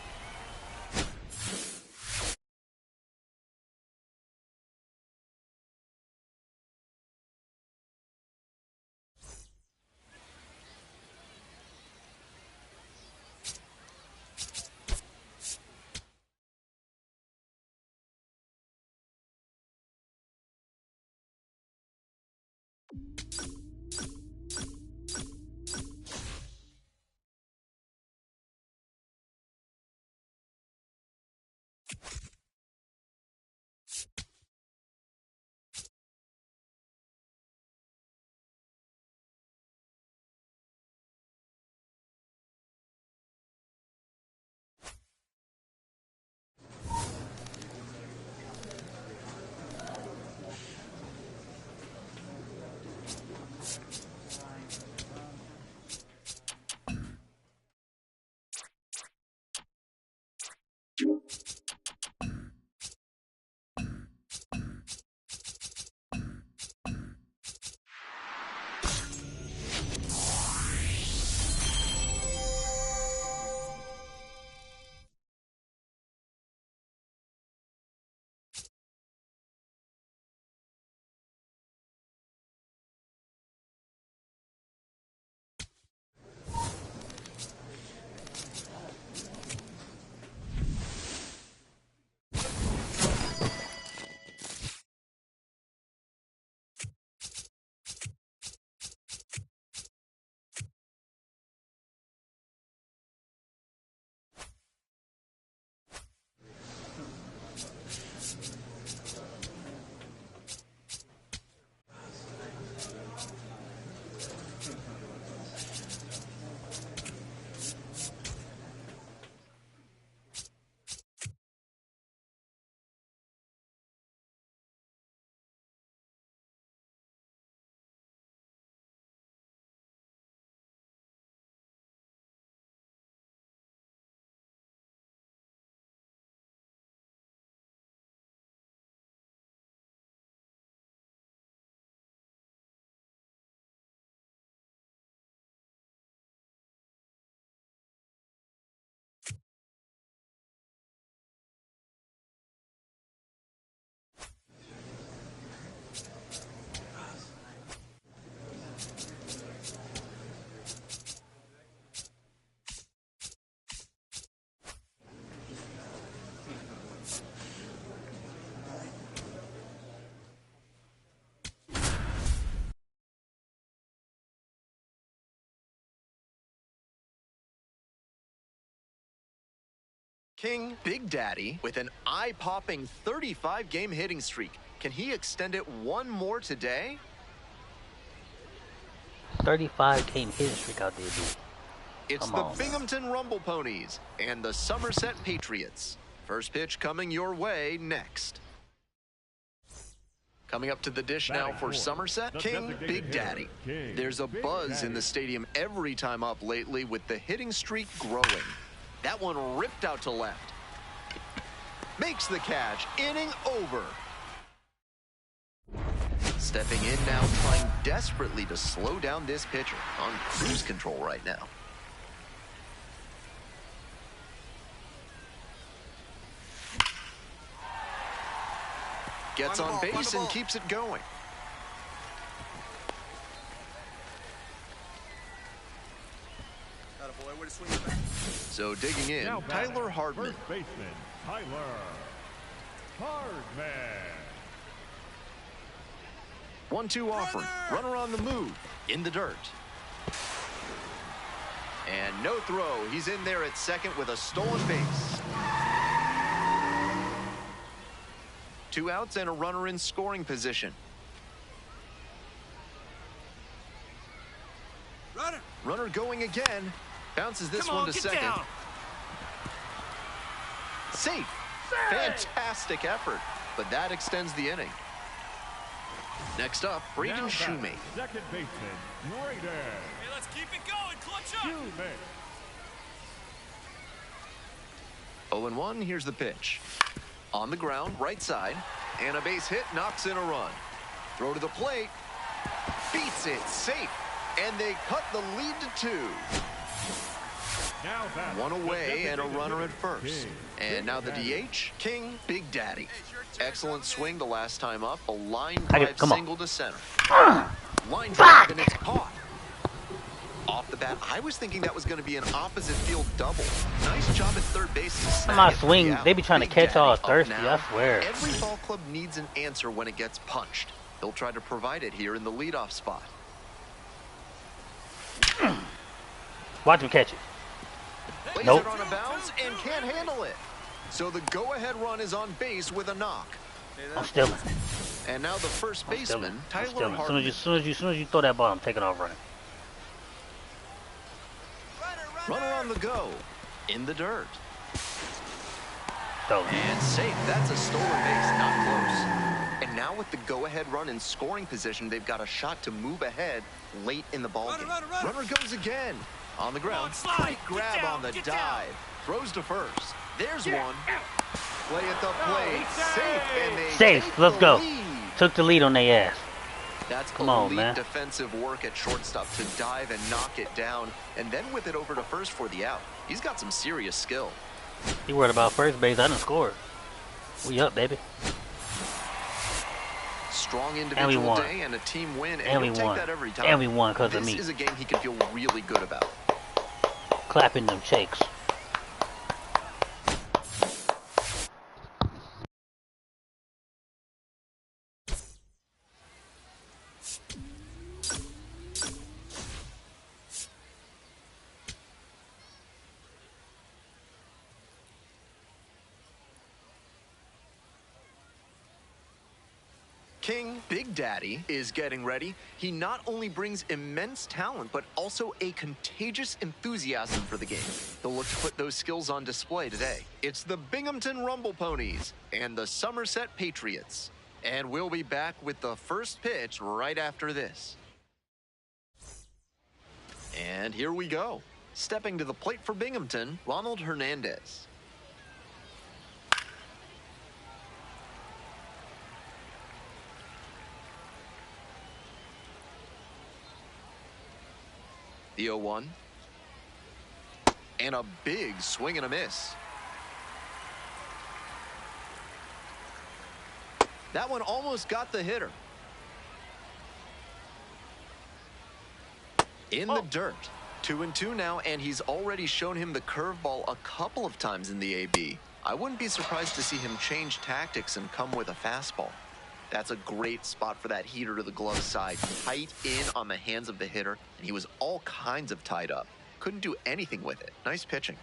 King Big Daddy with an eye-popping 35-game hitting streak. Can he extend it one more today? 35-game hitting streak out there, dude. It's Come the on, Binghamton Rumble Ponies and the Somerset Patriots. First pitch coming your way next. Coming up to the dish now for Somerset, King Big Daddy. There's a buzz in the stadium every time up lately with the hitting streak growing. That one ripped out to left. Makes the catch, inning over. Stepping in now, trying desperately to slow down this pitcher. On cruise control right now. Gets on base and keeps it going. Attaboy, way to swing the bat. So digging in, Now Tyler batting, Hardman. First baseman, Tyler Hardman. 1-2 offering. Runner on the move. In the dirt. And no throw. He's in there at second with a stolen base. 2 outs and a runner in scoring position. Runner going again. Bounces this one to second. Down. Safe. Fantastic effort. But that extends the inning. Next up, Braden Now batting, Shoemake. Second baseman, Braden Hey, let's keep it going. Clutch up. Shoemake. 0-1, here's the pitch. On the ground, right side, and a base hit knocks in a run. Throw to the plate, beats it, safe, and they cut the lead to 2. Now batting, One away the and a designated runner at hitter, first. King And Big now the Daddy. DH, King Big Daddy. Excellent swing the last time up, a line I get- drive come on. single to center. Line drive and it's caught. Off the bat, I was thinking that was going to be an opposite field double. Nice job at third base to snag My it for swing, the out. they be trying to Big catch all Daddy up thirsty, now. I swear. Every ball club needs an answer when it gets punched. They'll try to provide it here in the leadoff spot. Watch him catch it. Plays Nope. it on a bounce and can't handle it. So the go-ahead run is on base with a knock. I'm stealing. And now the first I'm stealing. baseman, I'm Tyler stealing. Hardman. As soon as you throw that ball, I'm taking off running. Runner on the go. In the dirt. So, And safe. That's a stolen base, not close. And now with the go-ahead run in scoring position, they've got a shot to move ahead late in the ballgame. Runner goes again. On the ground. slide. Great Get grab down, on the get down. dive. Throws to first. There's one. Play at the plate. Safe. And they Safe. take Let's the go. lead. took the lead on their ass. That's Come on, elite man. defensive work at shortstop to dive and knock it down and then whip it over to first for the out. He's got some serious skill. He worried about first base. I done scored. We up, baby. Strong we individual won. day and a team win, and And we he'll take won. that every time. And we won because of This me. is a game he can feel really good about. Clapping them shakes. King Big Daddy is getting ready. He not only brings immense talent, but also a contagious enthusiasm for the game. He'll look to put those skills on display today. It's the Binghamton Rumble Ponies and the Somerset Patriots. And we'll be back with the first pitch right after this. And here we go. Stepping to the plate for Binghamton, Ronald Hernandez. The 0-1. And a big swing and a miss. That one almost got the hitter. In the dirt. 2-2 now, and he's already shown him the curveball a couple of times in the AB. I wouldn't be surprised to see him change tactics and come with a fastball. That's a great spot for that heater to the glove side. Tight in on the hands of the hitter, and he was all kinds of tied up. Couldn't do anything with it. Nice pitching.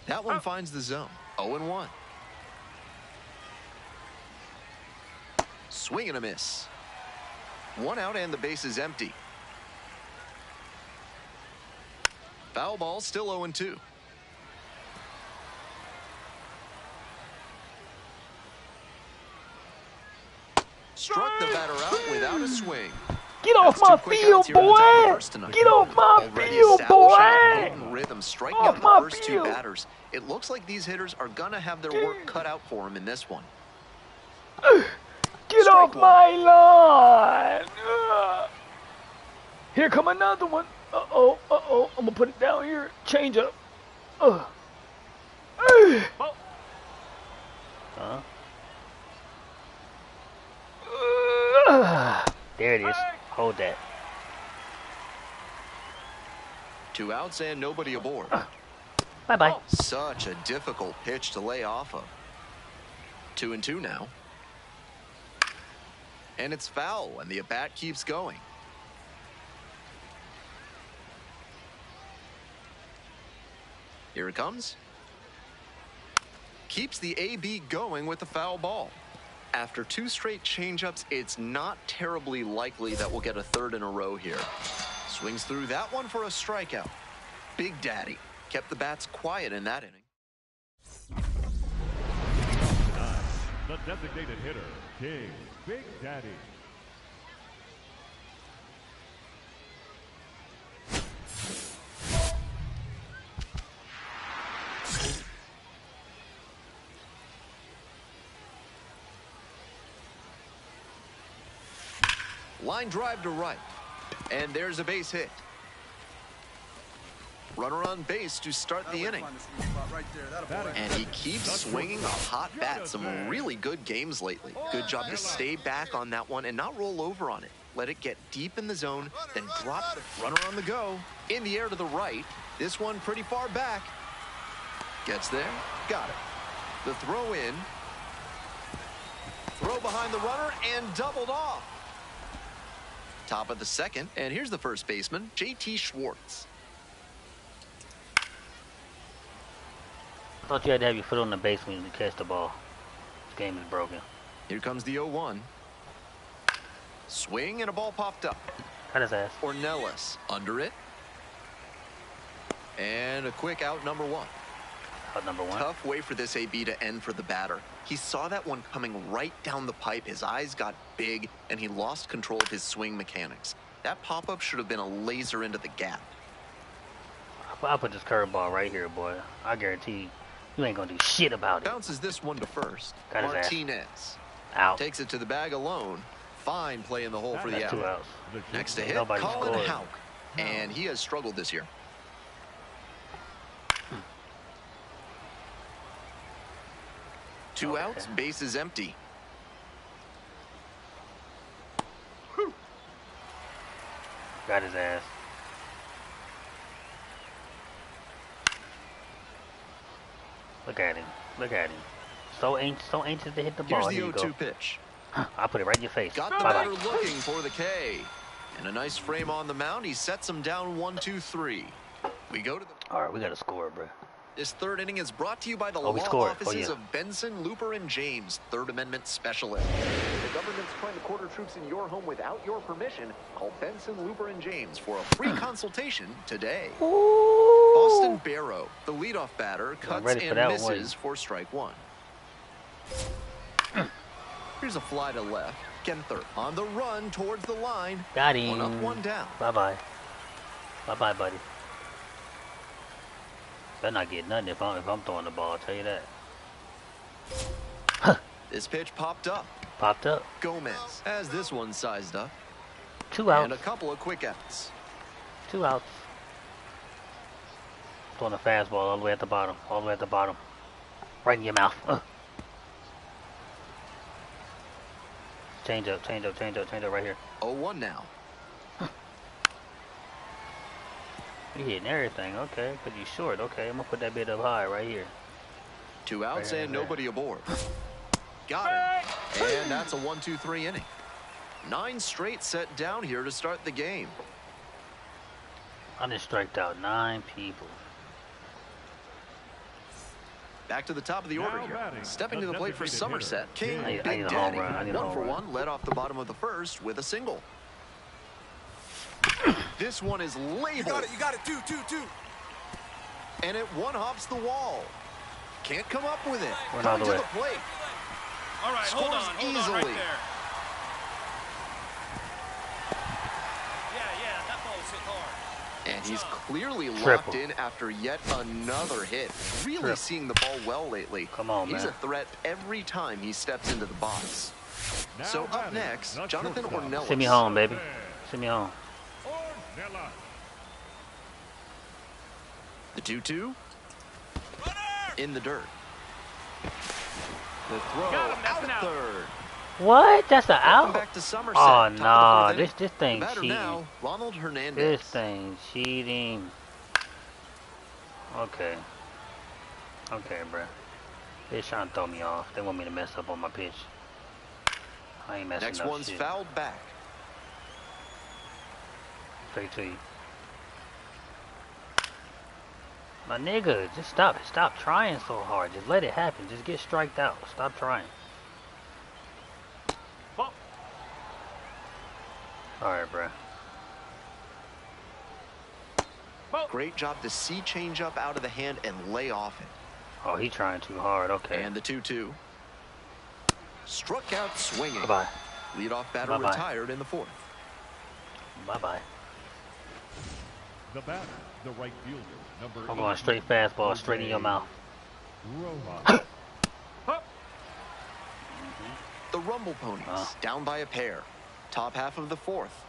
That one finds the zone. 0-1. Swing and a miss. 1 out and the base is empty. Foul ball, still 0-2. Struck the batter out without a swing. Get off my field, boy! Get off my field, boy! Rhythm, striking out the first 2 batters. It looks like these hitters are gonna have their work cut out for them in this one. Get off my lawn! Here come another one. Uh-oh, uh-oh. I'm gonna put it down here. Change up. Huh? There it is. Hold that. 2 outs and nobody aboard. Bye-bye. Such a difficult pitch to lay off of. 2-2 now. And it's foul, and the at-bat keeps going. Here it comes. Keeps the AB going with the foul ball. After 2 straight changeups, it's not terribly likely that we'll get a 3rd in a row here. Swings through that one for a strikeout. Big Daddy kept the bats quiet in that inning. The designated hitter, King Big Daddy. Line drive to right. And there's a base hit. Runner on base to start the inning. And he keeps swinging a hot bat. Some really good games lately. Good job to stay back on that one and not roll over on it. Let it get deep in the zone, then drop the runner on the go. In the air to the right. This one pretty far back. Gets there. Got it. The throw in. Throw behind the runner and doubled off. Top of the second. And here's the first baseman, JT Schwartz. I thought you had to have your foot on the base when you catch the ball. This game is broken. Here comes the 0-1. Swing and a ball popped up. Cut his ass. Ornelas under it. And a quick out, number 1. Out number 1. Tough way for this AB to end for the batter. He saw that one coming right down the pipe. His eyes got big, and he lost control of his swing mechanics. That pop-up should have been a laser into the gap. I'll put this curveball right here, boy. I guarantee you ain't gonna do shit about it. Bounces this one to first. Got his ass. Martinez. Out. Takes it to the bag alone. Fine play in the hole for the That's out. 2 outs. Next to hit, Nobody Colin scored. Houck. And he has struggled this year. Two outs, base is empty. Got his ass. Look at him. Look at him. So anxious to hit the ball. Here's the Here you 0-2 go. pitch. I'll put it right in your face. Got the Bye-bye. batter looking for the K. And a nice frame on the mound. He sets him down 1-2-3. We go to the... All right, we got to score, bro. This third inning is brought to you by the Oh, we law scored. offices Oh, yeah. of Benson, Looper, and James, Third Amendment Specialist. The government's trying to quarter troops in your home without your permission. Call Benson, Looper, and James for a free consultation today. Ooh. Boston Barrow, the leadoff batter, cuts ready for and that misses one. for strike one. Here's a fly to left. Genther on the run towards the line. Got him. 1 up, 1 down. Bye-bye. Bye-bye, buddy. Better not get nothing if I'm throwing the ball, I'll tell you that. This pitch popped up. Popped up. Gomez has this one sized up. 2 outs. And a couple of quick outs. 2 outs. Throwing a fastball all the way at the bottom. All the way at the bottom. Right in your mouth. Change up right here. 0-1 now. You hitting everything, okay. But you short, okay. I'm gonna put that bit up high right here. 2 outs Right and there. nobody aboard. Got him. And that's a 1-2-3 inning. 9 straight set down here to start the game. I just striked out 9 people. Back to the top of the order here. Stepping to the plate for Somerset, King I need Big a home Daddy. run. I need a 1 home for run. 1, led off the bottom of the first with a single. This one is labeled. You got it, two. And it one-hops the wall. Can't come up with it. Went Coming all the to way. the plate. All right, hold Scores on right easily. there. Yeah, that ball's hit hard. And he's clearly Triple. locked in after yet another hit. Really Triple. seeing the ball well lately. Come on, He's man. a threat every time he steps into the box. Now So up batting, next, the Jonathan shortstop. Ornelas. Send me home, baby. Send me home. Ornelas. The 2-2 Runner! in the dirt. The throw Got him, that's an out out. third. What? That's an Welcome out? back to Somerset. Oh, Top of the no. fourth inning. This thing The batter cheating. now, Ronald Hernandez. This thing cheating. Okay. Okay, bruh. They trying to throw me off. They want me to mess up on my pitch. I ain't messing Next up one's shit. fouled back. Straight to you. My nigga, just stop trying so hard. Just let it happen. Just get striked out. Stop trying. Ball. Alright, bruh. Great job to see changeup out of the hand and lay off it. Oh, he trying too hard. Okay. And the 2-2. Struck out swinging. Bye-bye. Leadoff batter Bye-bye. retired in the fourth. Bye-bye. The batter, the right fielder, number I'm going 8, straight fastball, straight in your mouth. Rojas. The Rumble Ponies down by a pair. Top half of the fourth.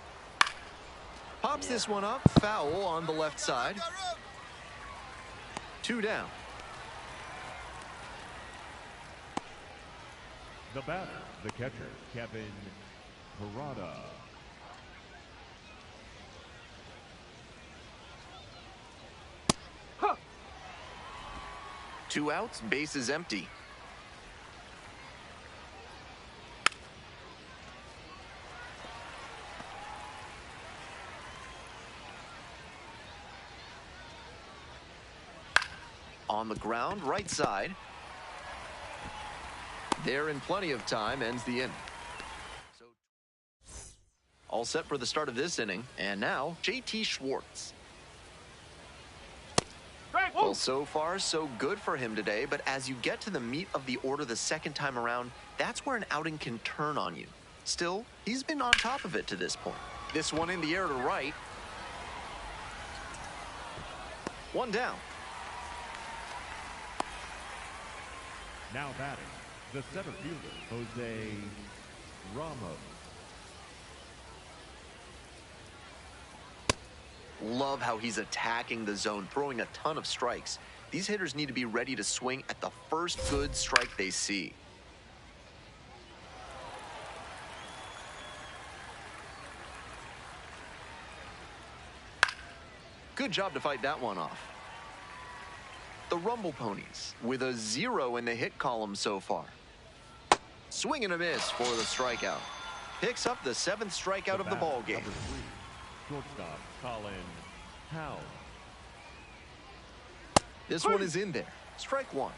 Pops Yeah. this one up. Foul on the left side. 2 down. The batter, the catcher, Kevin Parada. Two outs, bases empty. On the ground, right side. There in plenty of time, ends the inning. So, all set for the start of this inning. And now, JT Schwartz. Well, so far, so good for him today, but as you get to the meat of the order the second time around, that's where an outing can turn on you. Still, he's been on top of it to this point. This one in the air to right. 1 down. Now batting, the center fielder, Jose Ramos. Love how he's attacking the zone, throwing a ton of strikes. These hitters need to be ready to swing at the first good strike they see. Good job to fight that one off. The Rumble Ponies with a 0 in the hit column so far. Swing and a miss for the strikeout. Picks up the 7th strikeout of the batter, ball game. number 3, shortstop, Colin Howell. This one is in there. Strike 1.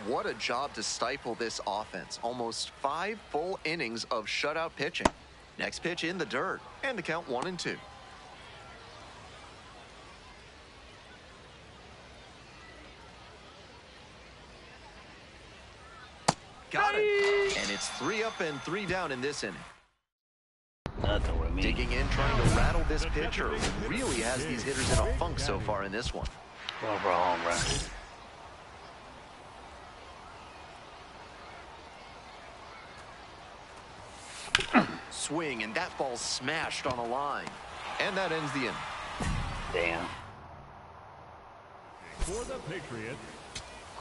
What a job to stifle this offense. Almost 5 full innings of shutout pitching. Next pitch in the dirt. And the count 1-2. Got it. And it's 3 up and 3 down in this inning. Nothing with me. Digging in, trying to rattle this pitcher. Really has these hitters in a funk so far in this one. Going for a home run. Swing, and that ball smashed on a line. And that ends the inning. Damn. For the Patriots,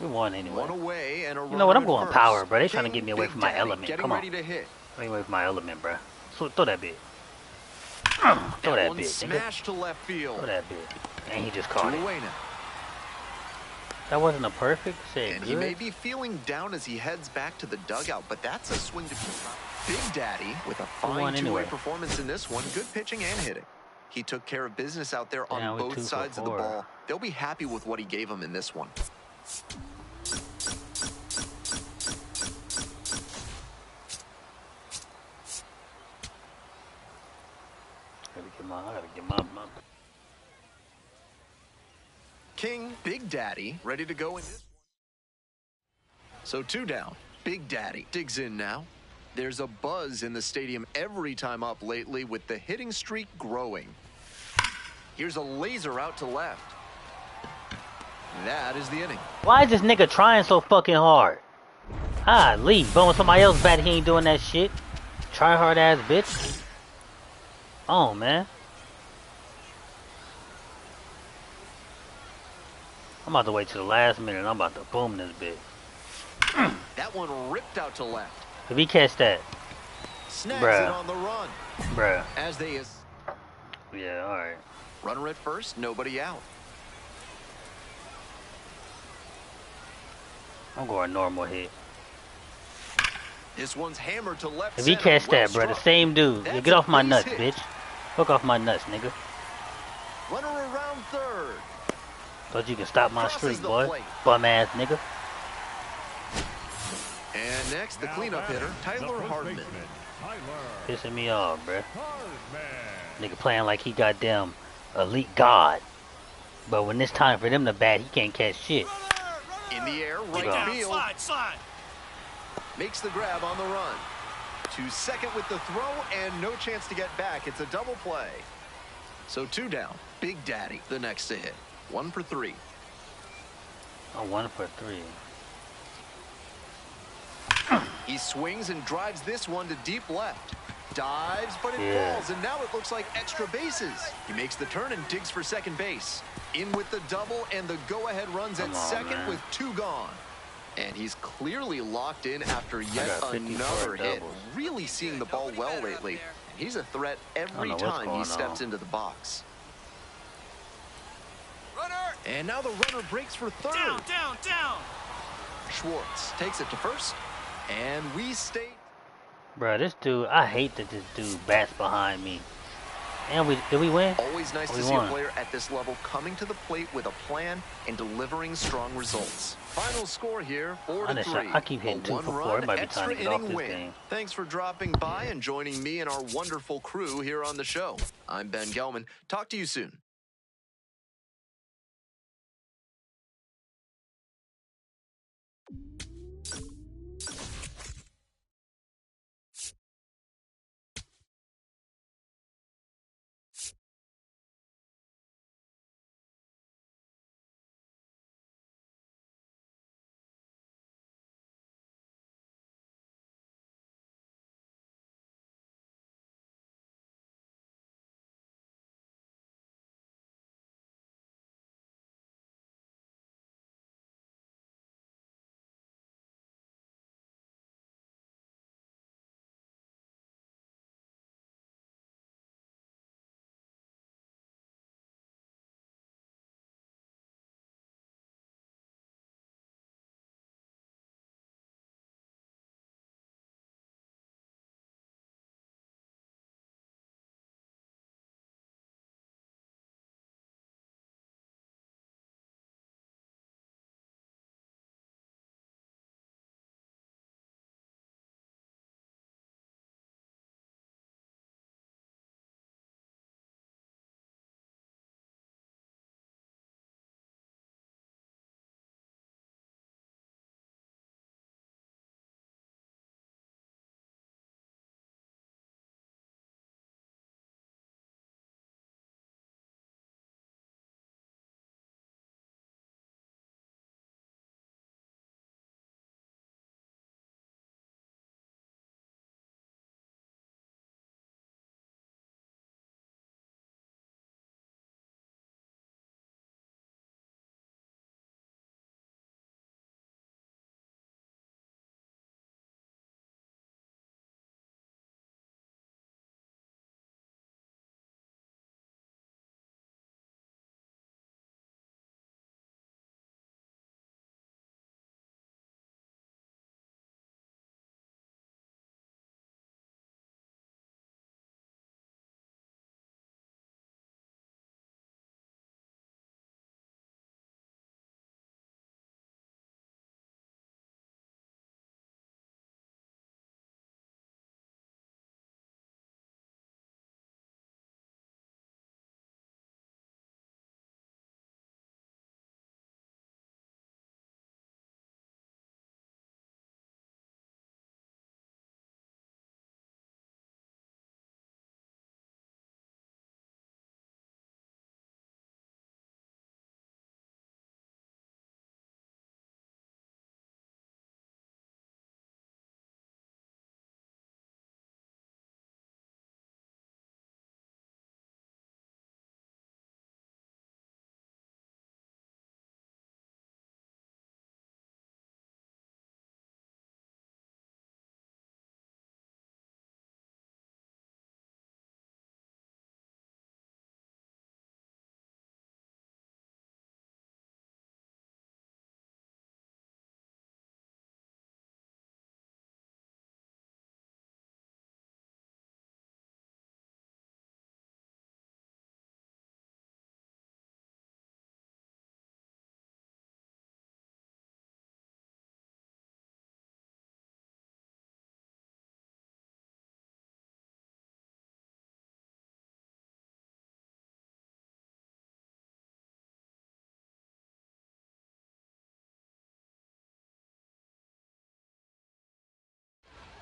We won anyway. One away and a You know what? I'm runner at going first. power, bro. They trying to King get me away Big from my Daddy element. Getting Come on. ready to hit. Get away from my element, bro. So, throw that bit. Throw that one bit, nigga. smashed to left field. Throw that bit. And he just 2 caught it. away now. That wasn't a perfect. Said And good. he may be feeling down as he heads back to the dugout, but that's a swing to be proud of. Big Daddy with a won fine two-way anyway? performance in this one. Good pitching and hitting. He took care of business out there Down on with both 2 for sides of the 4. ball. They'll be happy with what he gave them in this one. I gotta get my. King, Big Daddy, ready to go in this one. So 2 down. Big Daddy digs in now. There's a buzz in the stadium every time up lately with the hitting streak growing. Here's a laser out to left. That is the inning. Why is this nigga trying so fucking hard? Ah, leave. But when somebody else bat, he ain't doing that shit. Try hard ass bitch. Oh, man. I'm about to wait till the last minute. I'm about to boom this bitch. That one ripped out to left. If he catch that, Snags bruh. it on the run. Bruh. As they is. Yeah, alright. Runner at first, nobody out. I'm going normal hit. This one's hammered to left. If he center. catch Well that, bruh, the struck. same dude. That's Get off a my base nuts, hit. bitch. Fuck off my nuts, nigga. Runner around third. Thought you could stop my Crosses streak, the boy. plate. Bum ass nigga. And next, the Now cleanup batting, hitter, the Tyler first Hardman. baseman, Tyler Pissing me off, bruh. Hardman. Nigga playing like he goddamn elite god. But when it's time for them to bat, he can't catch shit. In the air, right Down. field. Slide. Makes the grab on the run. To second with the throw and no chance to get back. It's a double play. So 2 down. Big Daddy, the next to hit. 1 for 3. Oh, 1 for 3. He swings and drives this one to deep left. Dives, but it Yeah. falls, and now it looks like extra bases. He makes the turn and digs for second base. In with the double, and the go-ahead runs at Come on, second man. with 2 gone. And he's clearly locked in after yet got 54 another hit. doubles. Really seeing the ball well lately. He's a threat every what's time he going steps on. into the box. Runner. And now the runner breaks for third. Down. Schwartz takes it to first, and we stay. Bruh, this dude, I hate that this dude bats behind me. And did we win? Always nice We to see won. a player at this level coming to the plate with a plan and delivering strong results. Final score here, 4-3. I keep hitting A 2 for 4. one-run It might be time to extra get off inning this win. game. Thanks for dropping by and joining me and our wonderful crew here on the show. I'm Ben Gelman. Talk to you soon.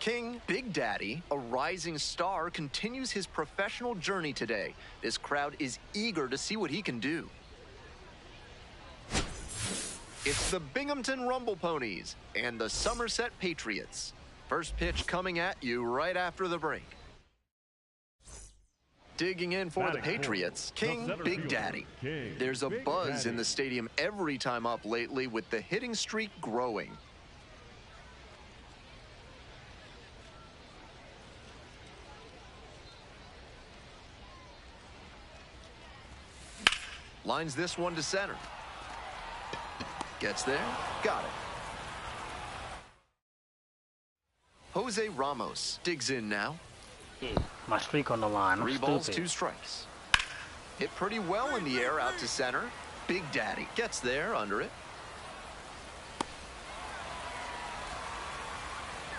King Big Daddy, a rising star, continues his professional journey today. This crowd is eager to see what he can do. It's the Binghamton Rumble Ponies and the Somerset Patriots. First pitch coming at you right after the break. Digging in for the Patriots, King Big Daddy. There's a buzz in the stadium every time up lately, with the hitting streak growing. Lines this one to center. Gets there, got it. Jose Ramos digs in now. Yeah, my streak on the line. I'm 3 balls, stupid. 2 strikes. Hit pretty well in the air out to center. Big Daddy gets there under it.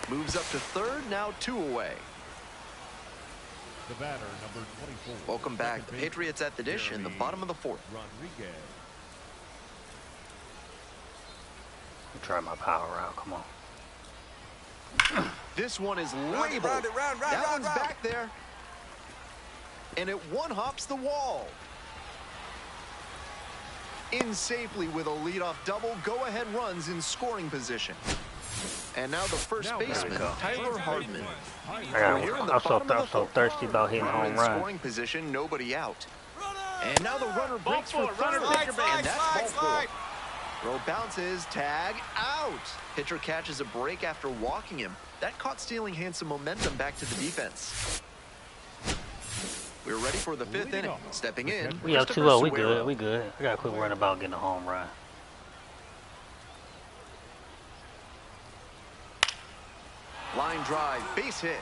Moves up to third, now 2 away. The batter, number 24. Welcome back. The Patriots at the dish in the bottom of the 4th. Rodriguez. Try my power out. Come on. This one is labeled. That one's back there. And it one-hops the wall. In safely with a leadoff double, go-ahead runs in scoring position. And now the first baseman, Tyler Hardman. I'm so thirsty about hitting home In run. scoring position, nobody out. And now the runner breaks for third, and that's ball 4. Throw bounces, tag, out. Pitcher catches a break after walking him. That caught stealing hands some momentum back to the defense. We're ready for the 5th inning. Stepping in, We have Christopher 2-0. We Suero. good. We good. I gotta quit worrying about getting a home run. Line drive, base hit.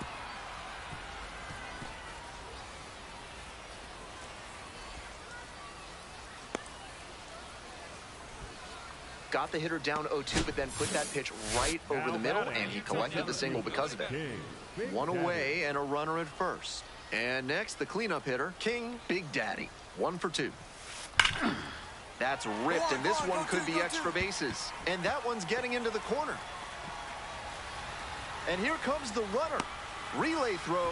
Got the hitter down 0-2, but then put that pitch right over the middle, and he collected the single because of it. 1 away and a runner at first. And next, the cleanup hitter, King Big Daddy. 1 for 2. That's ripped, and this one could be extra bases. And that one's getting into the corner. And here comes the runner. Relay throw.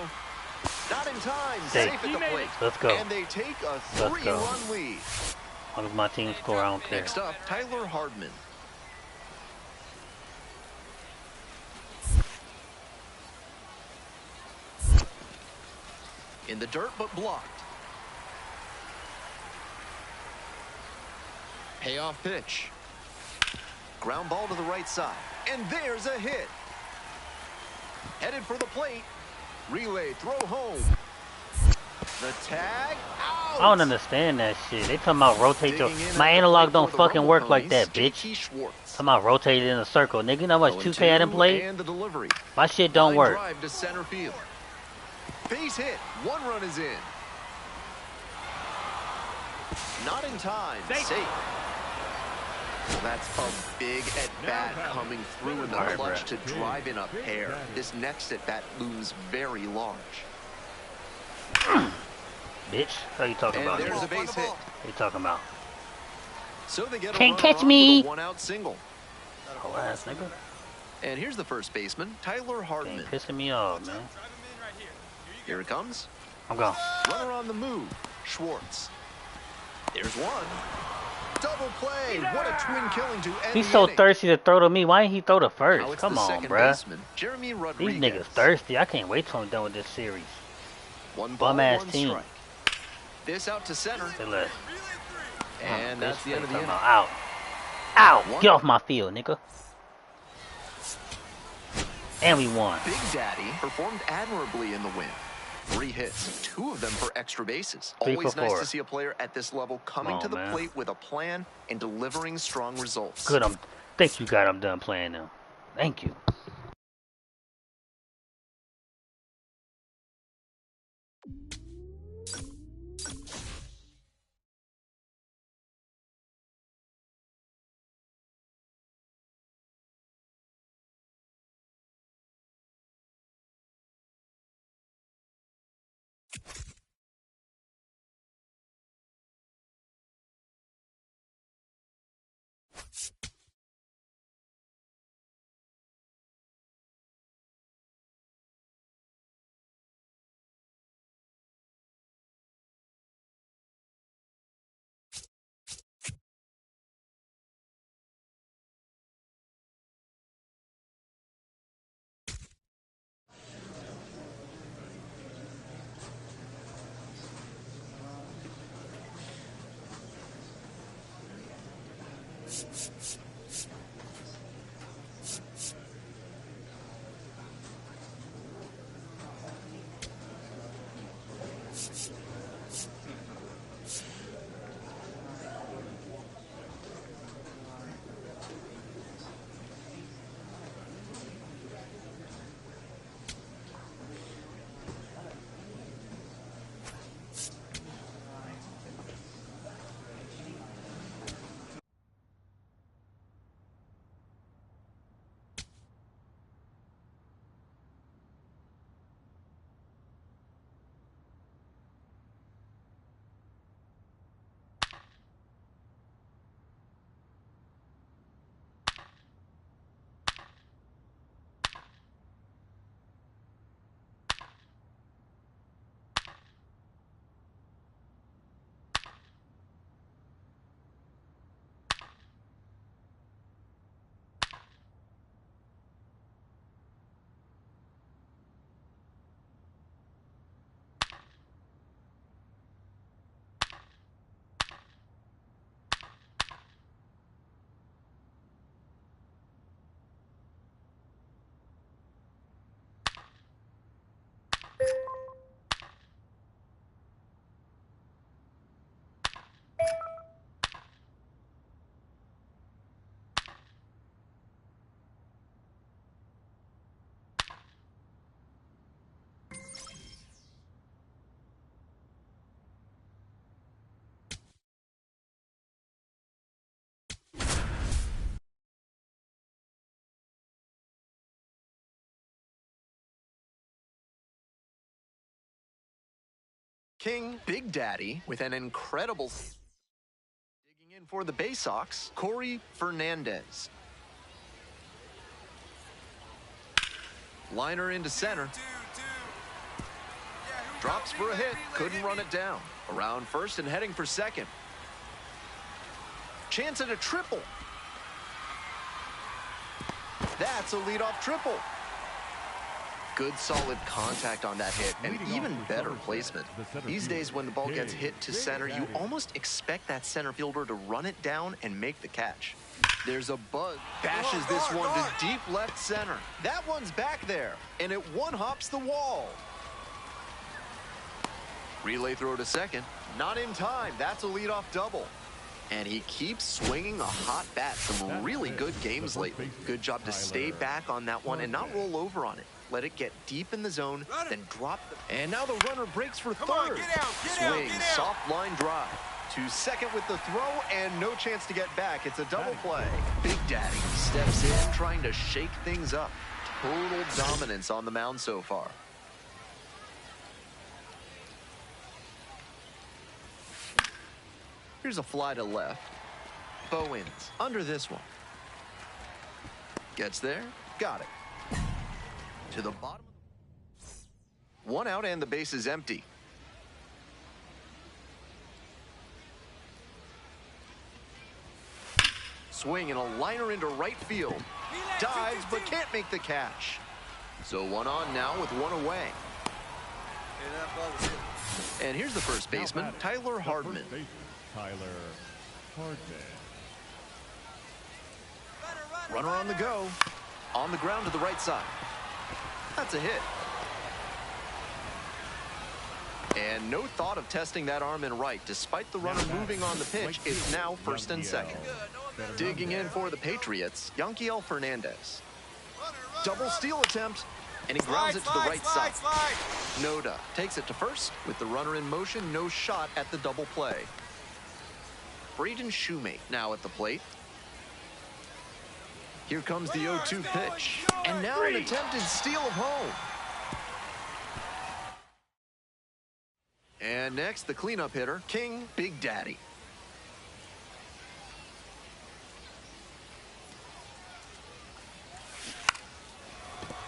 Not in time. Safe at the plate. Let's go. And they take a 3-run lead. As long as my team score, I don't care. Next up, Tyler Hardman. In the dirt, but blocked. Payoff pitch. Ground ball to the right side. And there's a hit. Headed for the plate. Relay throw home. The tag out. I don't understand that shit. They talking about rotate your... My analog don't fucking work like that, bitch. Talking about rotate it in a circle. Nigga, you know how much 2K I done played? And the delivery. My shit don't work. Drive to center field. Base hit. 1 run is in. Not in time. Safe. Well, that's a big at-bat coming through in the clutch to drive in a pair. This next at-bat looms very large. Bitch, how you talking about? And there's a base hit. What you talking about? So they get a Can't runner catch on me. with a 1-out single. Oh, ass nigga. And here's the first baseman, Tyler Hardman. Ain't pissing me off, man. Here it comes. I'm gone. Runner on the move, Schwartz. There's one. Double play. What a twin killing to end He's the so inning. thirsty to throw to me. Why didn't he throw to Now first? it's Come the on, second bruh. baseman, Jeremy These Rodriguez. niggas thirsty. I can't wait till I'm done with this series. 1 ball, Bum-ass 1 team. strike. This out to center. Say less. And that's the end of the inning. Out. Out. Get off my field, nigga. And we won. Big Daddy performed admirably in the win. 3 hits, 2 of them for extra bases. 3 Always for nice 4. to see a player at this level coming Come to on, the man. plate with a plan and delivering strong results. Good. Thank you, God. I'm done playing now. Thank you. King Big Daddy with an incredible digging in for the Bay Sox, Corey Fernandez. Liner into center. Drops for a hit, couldn't run it down. Around first and heading for second. Chance at a triple. That's a leadoff triple. Good solid contact on that hit, and even better placement. These days when the ball gets hit to center, you almost expect that center fielder to run it down and make the catch. There's a buzz. Bashes this one to deep left center. That one's back there, and it one-hops the wall. Relay throw to second. Not in time. That's a leadoff double. And he keeps swinging a hot bat. Some really good games lately. Good job to stay back on that one and not roll over on it. Let it get deep in the zone, then drop the... And now the runner breaks for third. Swing, soft line drive. To second with the throw, and no chance to get back. It's a double play. Big Daddy steps in, trying to shake things up. Total dominance on the mound so far. Here's a fly to left. Bowens under this one. Gets there, got it. To the bottom. One out and the base is empty. Swing and a liner into right field. Dives but can't make the catch. So one on now with one away. And here's the first baseman, Tyler Hardman. Runner on the go. On the ground to the right side. That's a hit. And no thought of testing that arm in right. Despite the runner moving on the pitch, it's now first and second. Digging in for the Patriots, Yanquiel Fernandez. Double steal attempt, and he grounds it to the right side. Noda takes it to first. With the runner in motion, no shot at the double play. Braden Shoemate now at the plate. Here comes the 0-2 pitch. And now an attempted steal of home. And next, the cleanup hitter, King Big Daddy.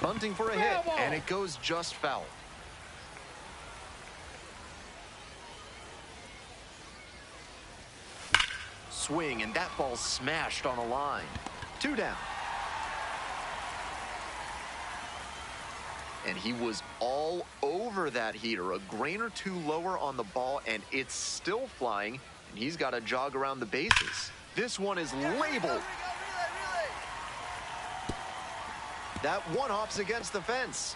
Bunting for a hit, and it goes just foul. Swing, and that ball smashed on a line. 2 down. And he was all over that heater. A grain or two lower on the ball, and it's still flying, and he's got to jog around the bases. This one is labeled. That one hops against the fence.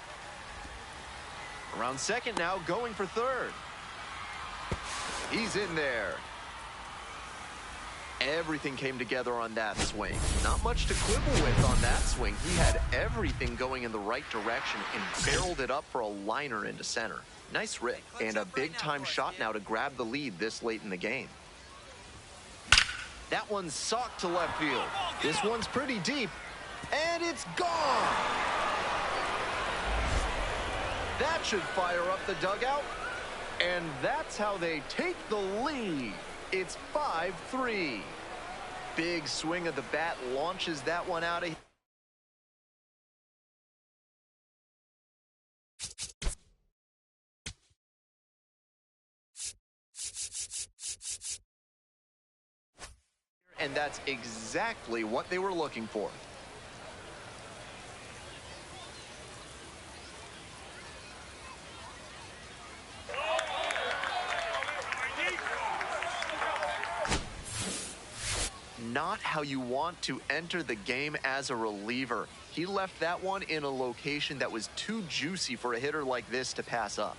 Around second now, going for third. He's in there. Everything came together on that swing. Not much to quibble with on that swing. He had everything going in the right direction and barreled it up for a liner into center. Nice rip, and a big-time shot now to grab the lead this late in the game. That one's socked to left field. This one's pretty deep, and it's gone! That should fire up the dugout, and that's how they take the lead. It's 5-3. Big swing of the bat launches that one out of here. And that's exactly what they were looking for. Not how you want to enter the game as a reliever. He left that one in a location that was too juicy for a hitter like this to pass up.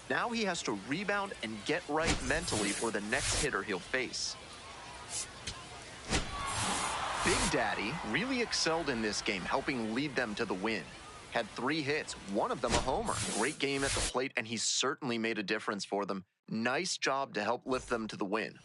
Now he has to rebound and get right mentally for the next hitter he'll face. Big Daddy really excelled in this game, helping lead them to the win. Had 3 hits, one of them a homer. Great game at the plate, and he certainly made a difference for them. Nice job to help lift them to the win.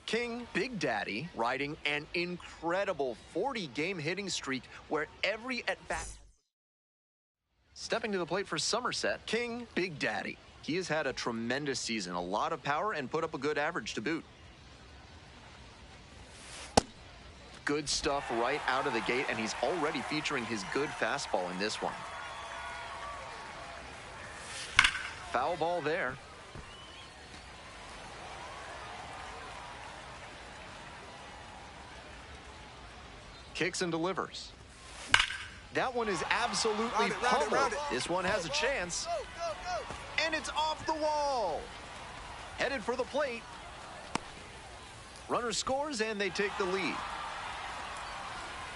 King Big Daddy riding an incredible 40-game hitting streak where every at-bat. Stepping to the plate for Somerset, King Big Daddy. He has had a tremendous season, a lot of power, and put up a good average to boot. Good stuff right out of the gate, and he's already featuring his good fastball in this one. Foul ball there. Kicks and delivers. That one is absolutely pummeled. This one has a chance. And it's off the wall. Headed for the plate. Runner scores and they take the lead.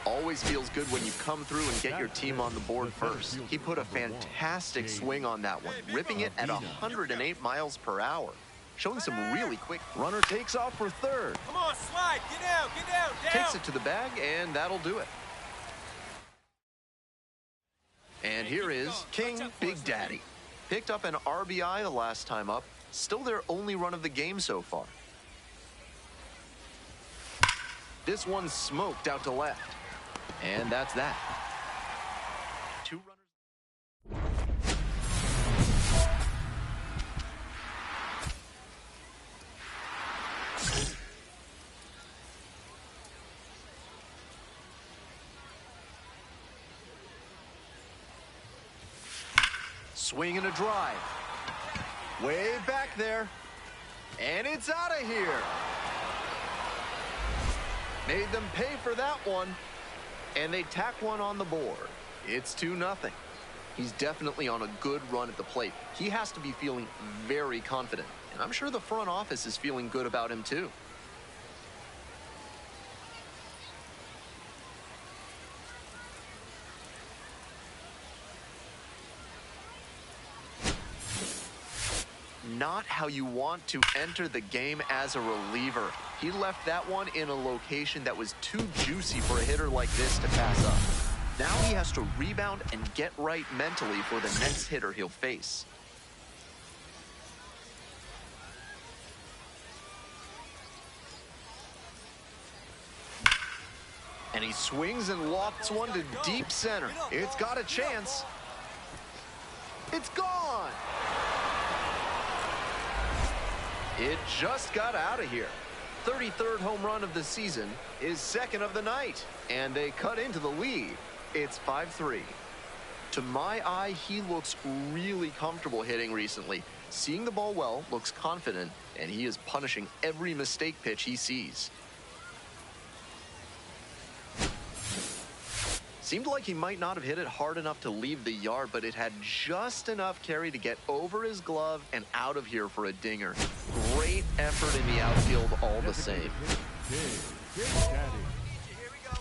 Always feels good when you come through and get your team on the board first. He put a fantastic swing on that one, ripping it at 108 miles per hour. Showing some really quick. Runner takes off for third. Come on, slide. Get down, down. Takes it to the bag, and that'll do it. And here is King Big Daddy. Picked up an RBI the last time up. Still their only run of the game so far. This one's smoked out to left. And that's that. 2 runners. Swing and a drive. Way back there. And it's out of here. Made them pay for that one. And they tack one on the board. It's 2-0. He's definitely on a good run at the plate. He has to be feeling very confident. And I'm sure the front office is feeling good about him too. Not how you want to enter the game as a reliever. He left that one in a location that was too juicy for a hitter like this to pass up. Now he has to rebound and get right mentally for the next hitter he'll face. And he swings and lofts one to deep center. It's got a chance. It's gone. It just got out of here. 33rd home run of the season, is second of the night, and they cut into the lead. It's 5-3. To my eye, he looks really comfortable hitting recently. Seeing the ball well, looks confident, and he is punishing every mistake pitch he sees. Seemed like he might not have hit it hard enough to leave the yard, but it had just enough carry to get over his glove and out of here for a dinger. Great effort in the outfield all the same. Here we go.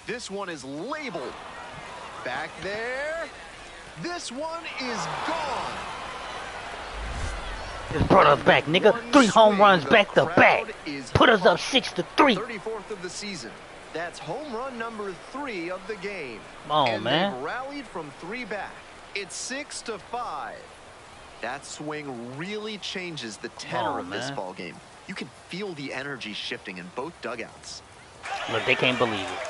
This one is labeled. Back there. This one is gone. Just brought us back, nigga. 3 home runs back to back. Put us up 6-3. 34th of the season. That's home run number 3 of the game. Come on, and man. They've rallied from 3 back. It's 6-5. That swing really changes the tenor of this ball game. You can feel the energy shifting in both dugouts. Look, they can't believe it.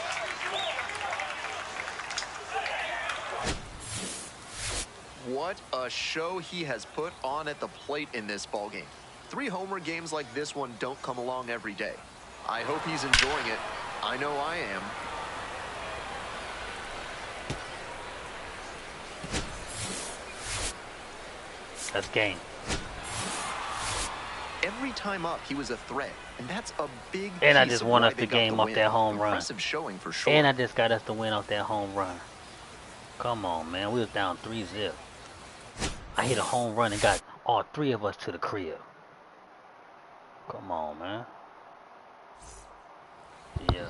What a show he has put on at the plate in this ballgame. 3 homer games like this one don't come along every day. I hope he's enjoying it. I know I am. That's game. Every time up, he was a threat, and that's a big And I piece just of won why us they the got game off win. that home run. Impressive showing for sure. And I just got us the win off that home run. Come on, man. We was down 3-0. I hit a home run and got all 3 of us to the crib. Come on, man. Yeah.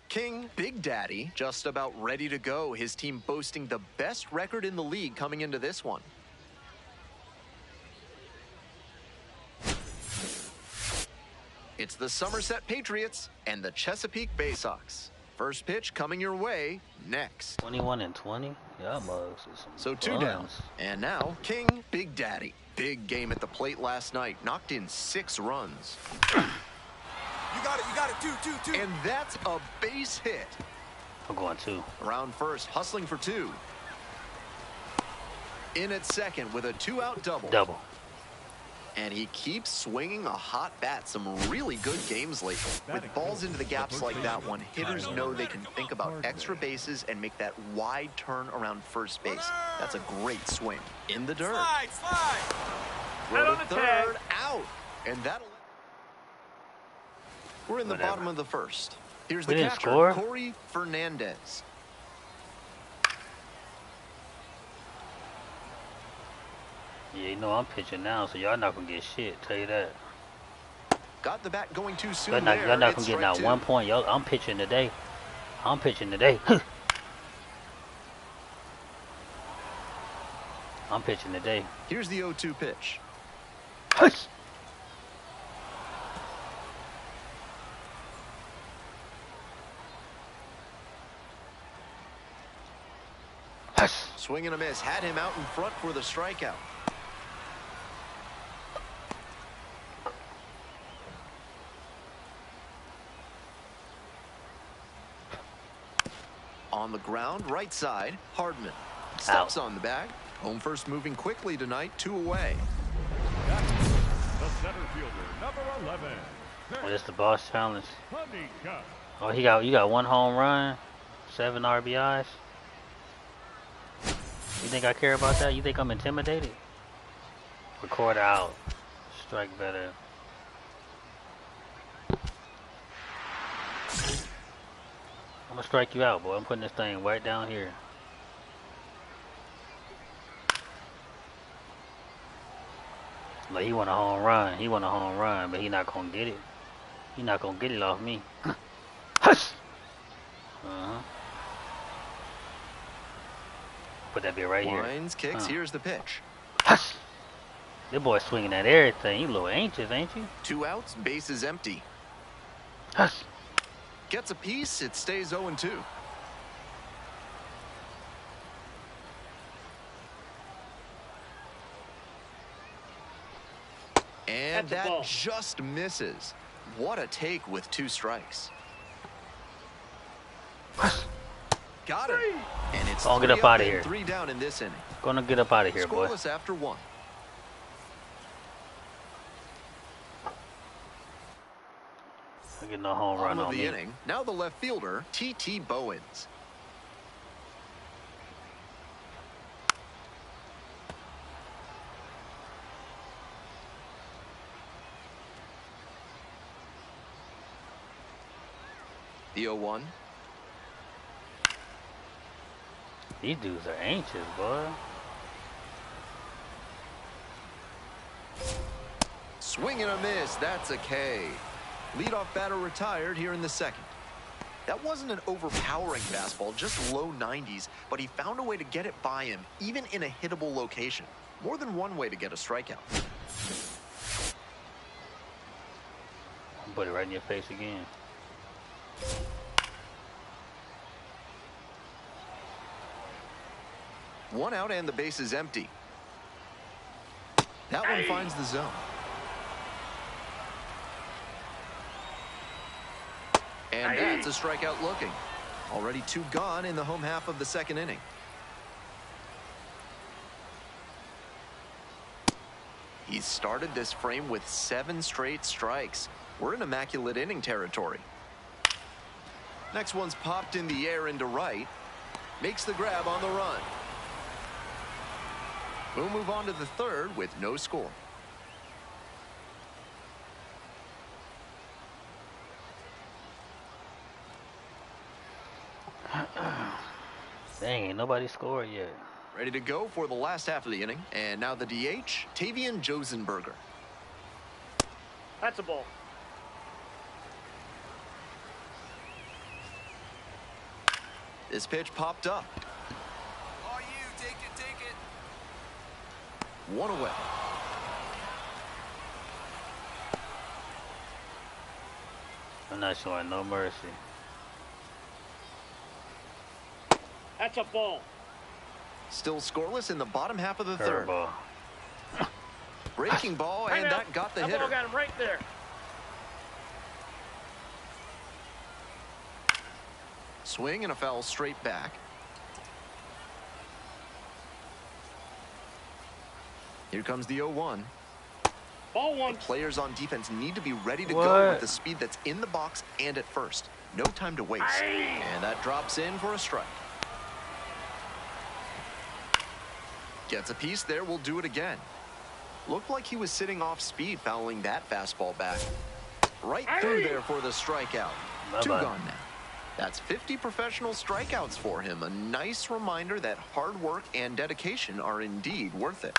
King, Big Daddy, just about ready to go. His team boasting the best record in the league coming into this one. It's the Somerset Patriots and the Chesapeake Bay Sox. First pitch coming your way next. 21-20. Y'all mugs is some So 2 down. And now, King, Big Daddy. Big game at the plate last night. Knocked in 6 runs. You got it, two. And that's a base hit. I'm going 2. Around first, hustling for 2. In at second with a 2-out double. Double. And he keeps swinging a hot bat. Some really good games lately. With balls into the gaps like that one, hitters know they can think about extra bases and make that wide turn around first base. That's a great swing. In the dirt. Slide. Throw to third, out. And that'll... We're in the bottom of the first. Here's the catcher, Score? Corey Fernandez. Yeah, you know I'm pitching now, so y'all not gonna get shit. Tell you that. Got the bat going too soon. Y'all not gonna get not 1 point. Y'all, I'm pitching today. I'm pitching today. I'm pitching today. Here's the 0-2 pitch. Swing and a miss. Had him out in front for the strikeout. On the ground, right side, Hardman. Steps on the bag. Home first moving quickly tonight, 2 away. The center fielder, number 11. Oh, this the boss challenge. Honeycutt. Oh, you got 1 home run, 7 RBIs. You think I care about that? You think I'm intimidated? Record out. Strike better. I'm gonna strike you out, boy. I'm putting this thing right down here. Like he want a home run. He want a home run, but he not gonna get it. You're not gonna get it off me. Hush! Put that bit right here. Winds, kicks, here's the pitch. Hush! That boy swinging at everything. You a little anxious, ain't you? 2 outs, base is empty. Hush! Gets a piece, it stays 0-2. And that just misses. What a take with 2 strikes. Got it. And it's Gonna get up out of here. 3 down in this inning. Gonna get up out of here, boy. Scoreless after 1. I get no home run on the me. inning. Now the left fielder, T.T. Bowens. The 0-1. These dudes are anxious, boy. Swing and a miss. That's a K. Leadoff batter retired here in the second. That wasn't an overpowering fastball, just low 90s, but he found a way to get it by him, even in a hittable location. More than one way to get a strikeout. I'll put it right in your face again. One out and the base is empty. That one finds the zone. And that's a strikeout looking. Already 2 gone in the home half of the second inning. He's started this frame with 7 straight strikes. We're in immaculate inning territory. Next one's popped in the air into right. Makes the grab on the run. We'll move on to the third with no score. Dang, ain't nobody scored yet. Ready to go for the last half of the inning. And now the DH, Tavian Josenberger. That's a ball. This pitch popped up. Oh, you take it. 1 away. I'm not showing no mercy. That's a ball. Still scoreless in the bottom half of the third. Curveball. Breaking ball, and that got the That hitter. ball got him right there. Swing and a foul straight back. Here comes the 0-1. Ball 1. Players on defense need to be ready to What? go with the speed that's in the box and at first. No time to waste. And that drops in for a strike. Gets a piece there, will do it again. Looked like he was sitting off speed, fouling that fastball back. Right through there for the strikeout. Bye-bye. 2 gone now. That's 50 professional strikeouts for him. A nice reminder that hard work and dedication are indeed worth it.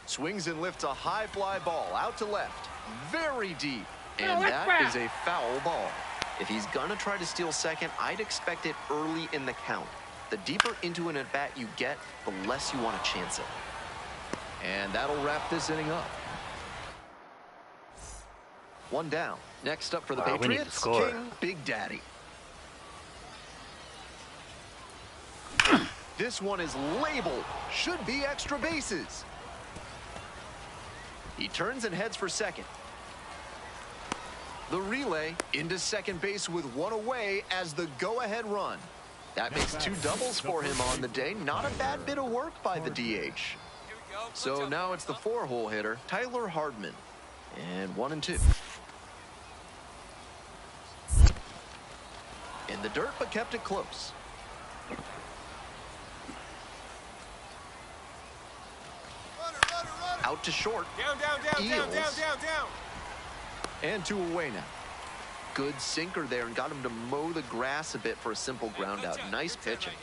Swings and lifts a high fly ball out to left. Very deep. And that is a foul ball. If he's gonna try to steal second, I'd expect it early in the count. The deeper into an at-bat you get, the less you want to chance it. And that'll wrap this inning up. 1 down. Next up for the We need to Patriots, score. King Big Daddy. This one is labeled. Should be extra bases. He turns and heads for second. The relay into second base with 1 away as the go-ahead run. That makes 2 doubles for him on the day. Not a bad bit of work by the DH. Here we go. So now it's the 4-hole hitter, Tyler Hardman. And 1-2. In the dirt, but kept it close. Runner. Out to short. Down. Eels. And 2 away now. Good sinker there and got him to mow the grass a bit for a simple ground out. Nice pitching.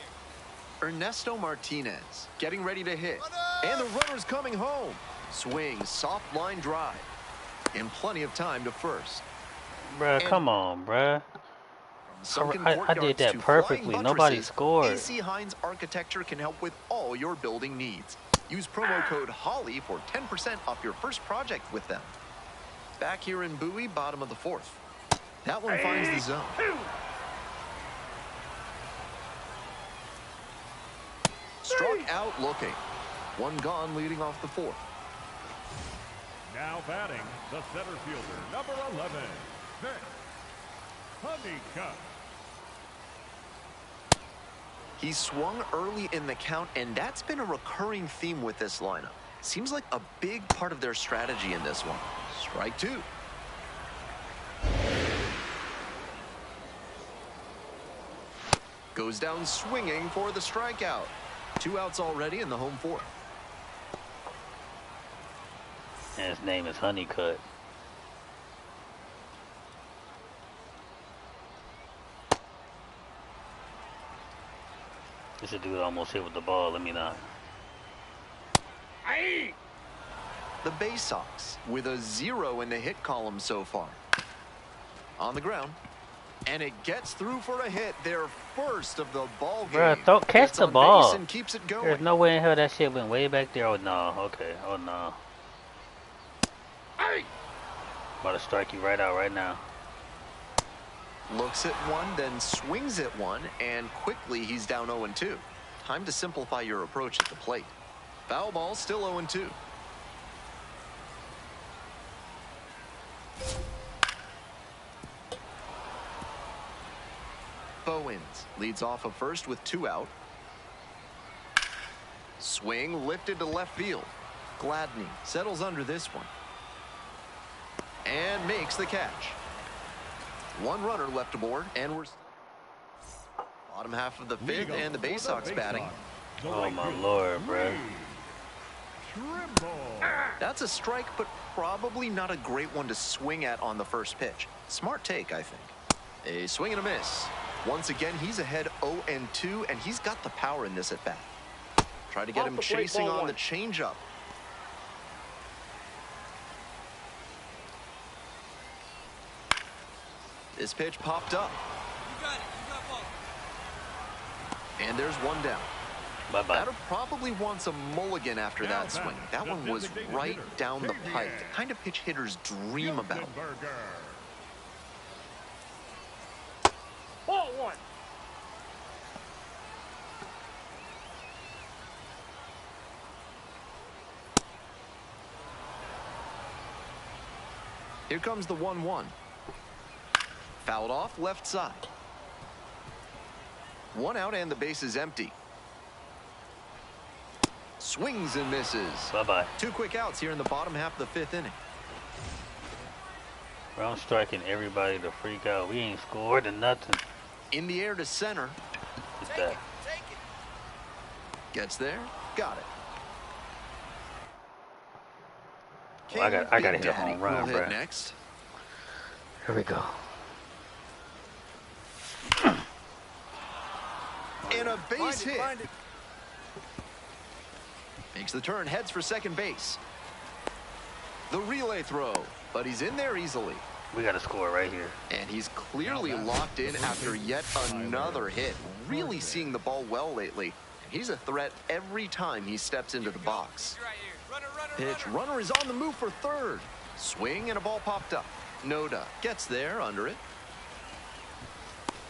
Ernesto Martinez getting ready to hit. And the runner's coming home. Swing, soft line drive. And plenty of time to first. Bruh, come on, bruh. Sunken I did courtyards that to perfectly. flying Nobody buttresses, scored. AC Hines Architecture can help with all your building needs. Use promo code HOLLY for 10% off your first project with them. Back here in Bowie, bottom of the fourth. That one finds the zone. Struck out looking. One gone leading off the fourth. Now batting, the center fielder, number 11, Vic Honeycutt. He swung early in the count, and that's been a recurring theme with this lineup. Seems like a big part of their strategy in this one. Strike two. Goes down swinging for the strikeout. 2 outs already in the home fourth. And his name is Honeycutt. This dude almost hit with the ball. Let me not. The Bay Sox with a 0 in the hit column so far. On the ground. And it gets through for a hit. Their first of the ball game. Bruh, don't catch Gets the on ball. base and keeps it going. There's no way in hell that shit went way back there. Oh no. Okay. Oh no. About to strike you right out right now. Looks at one, then swings at one, and quickly he's down 0-2. Time to simplify your approach at the plate. Foul ball, still 0-2. Bowens leads off of first with 2 out. Swing lifted to left field. Gladney settles under this one. And makes the catch. 1 runner left aboard, and we're bottom half of the fifth, and the Bay Sox batting. Oh my lord, bruh. That's a strike, but probably not a great one to swing at on the first pitch. Smart take, I think. A swing and a miss. Once again, he's ahead 0-2, and he's got the power in this at bat. Try to get him chasing on the changeup. This pitch popped up. You got it. You got ball. And there's one down. Bye-bye. Batter probably wants a mulligan after that swing. That one was right down the pipe. The kind of pitch hitters dream about. Ball one. Here comes the 1-1. Fouled off left side. 1 out and the base is empty. Swings and misses. Bye-bye. 2 quick outs here in the bottom half of the 5th inning. Bro, I'm striking everybody to freak out. We ain't scored or nothing. In the air to center. What's that? Take it. Gets there. Got it. Well, I gotta hit a Daddy home run, will hit bro. next. Here we go. And a base hit. Find it. Makes the turn, heads for second base. The relay throw, but he's in there easily. We gotta score right here. And he's clearly locked in after yet another hit. Really seeing the ball well lately. He's a threat every time he steps into the box. Right here. Runner, runner, Pitch, runner is on the move for third. Swing and a ball popped up. Noda gets there under it.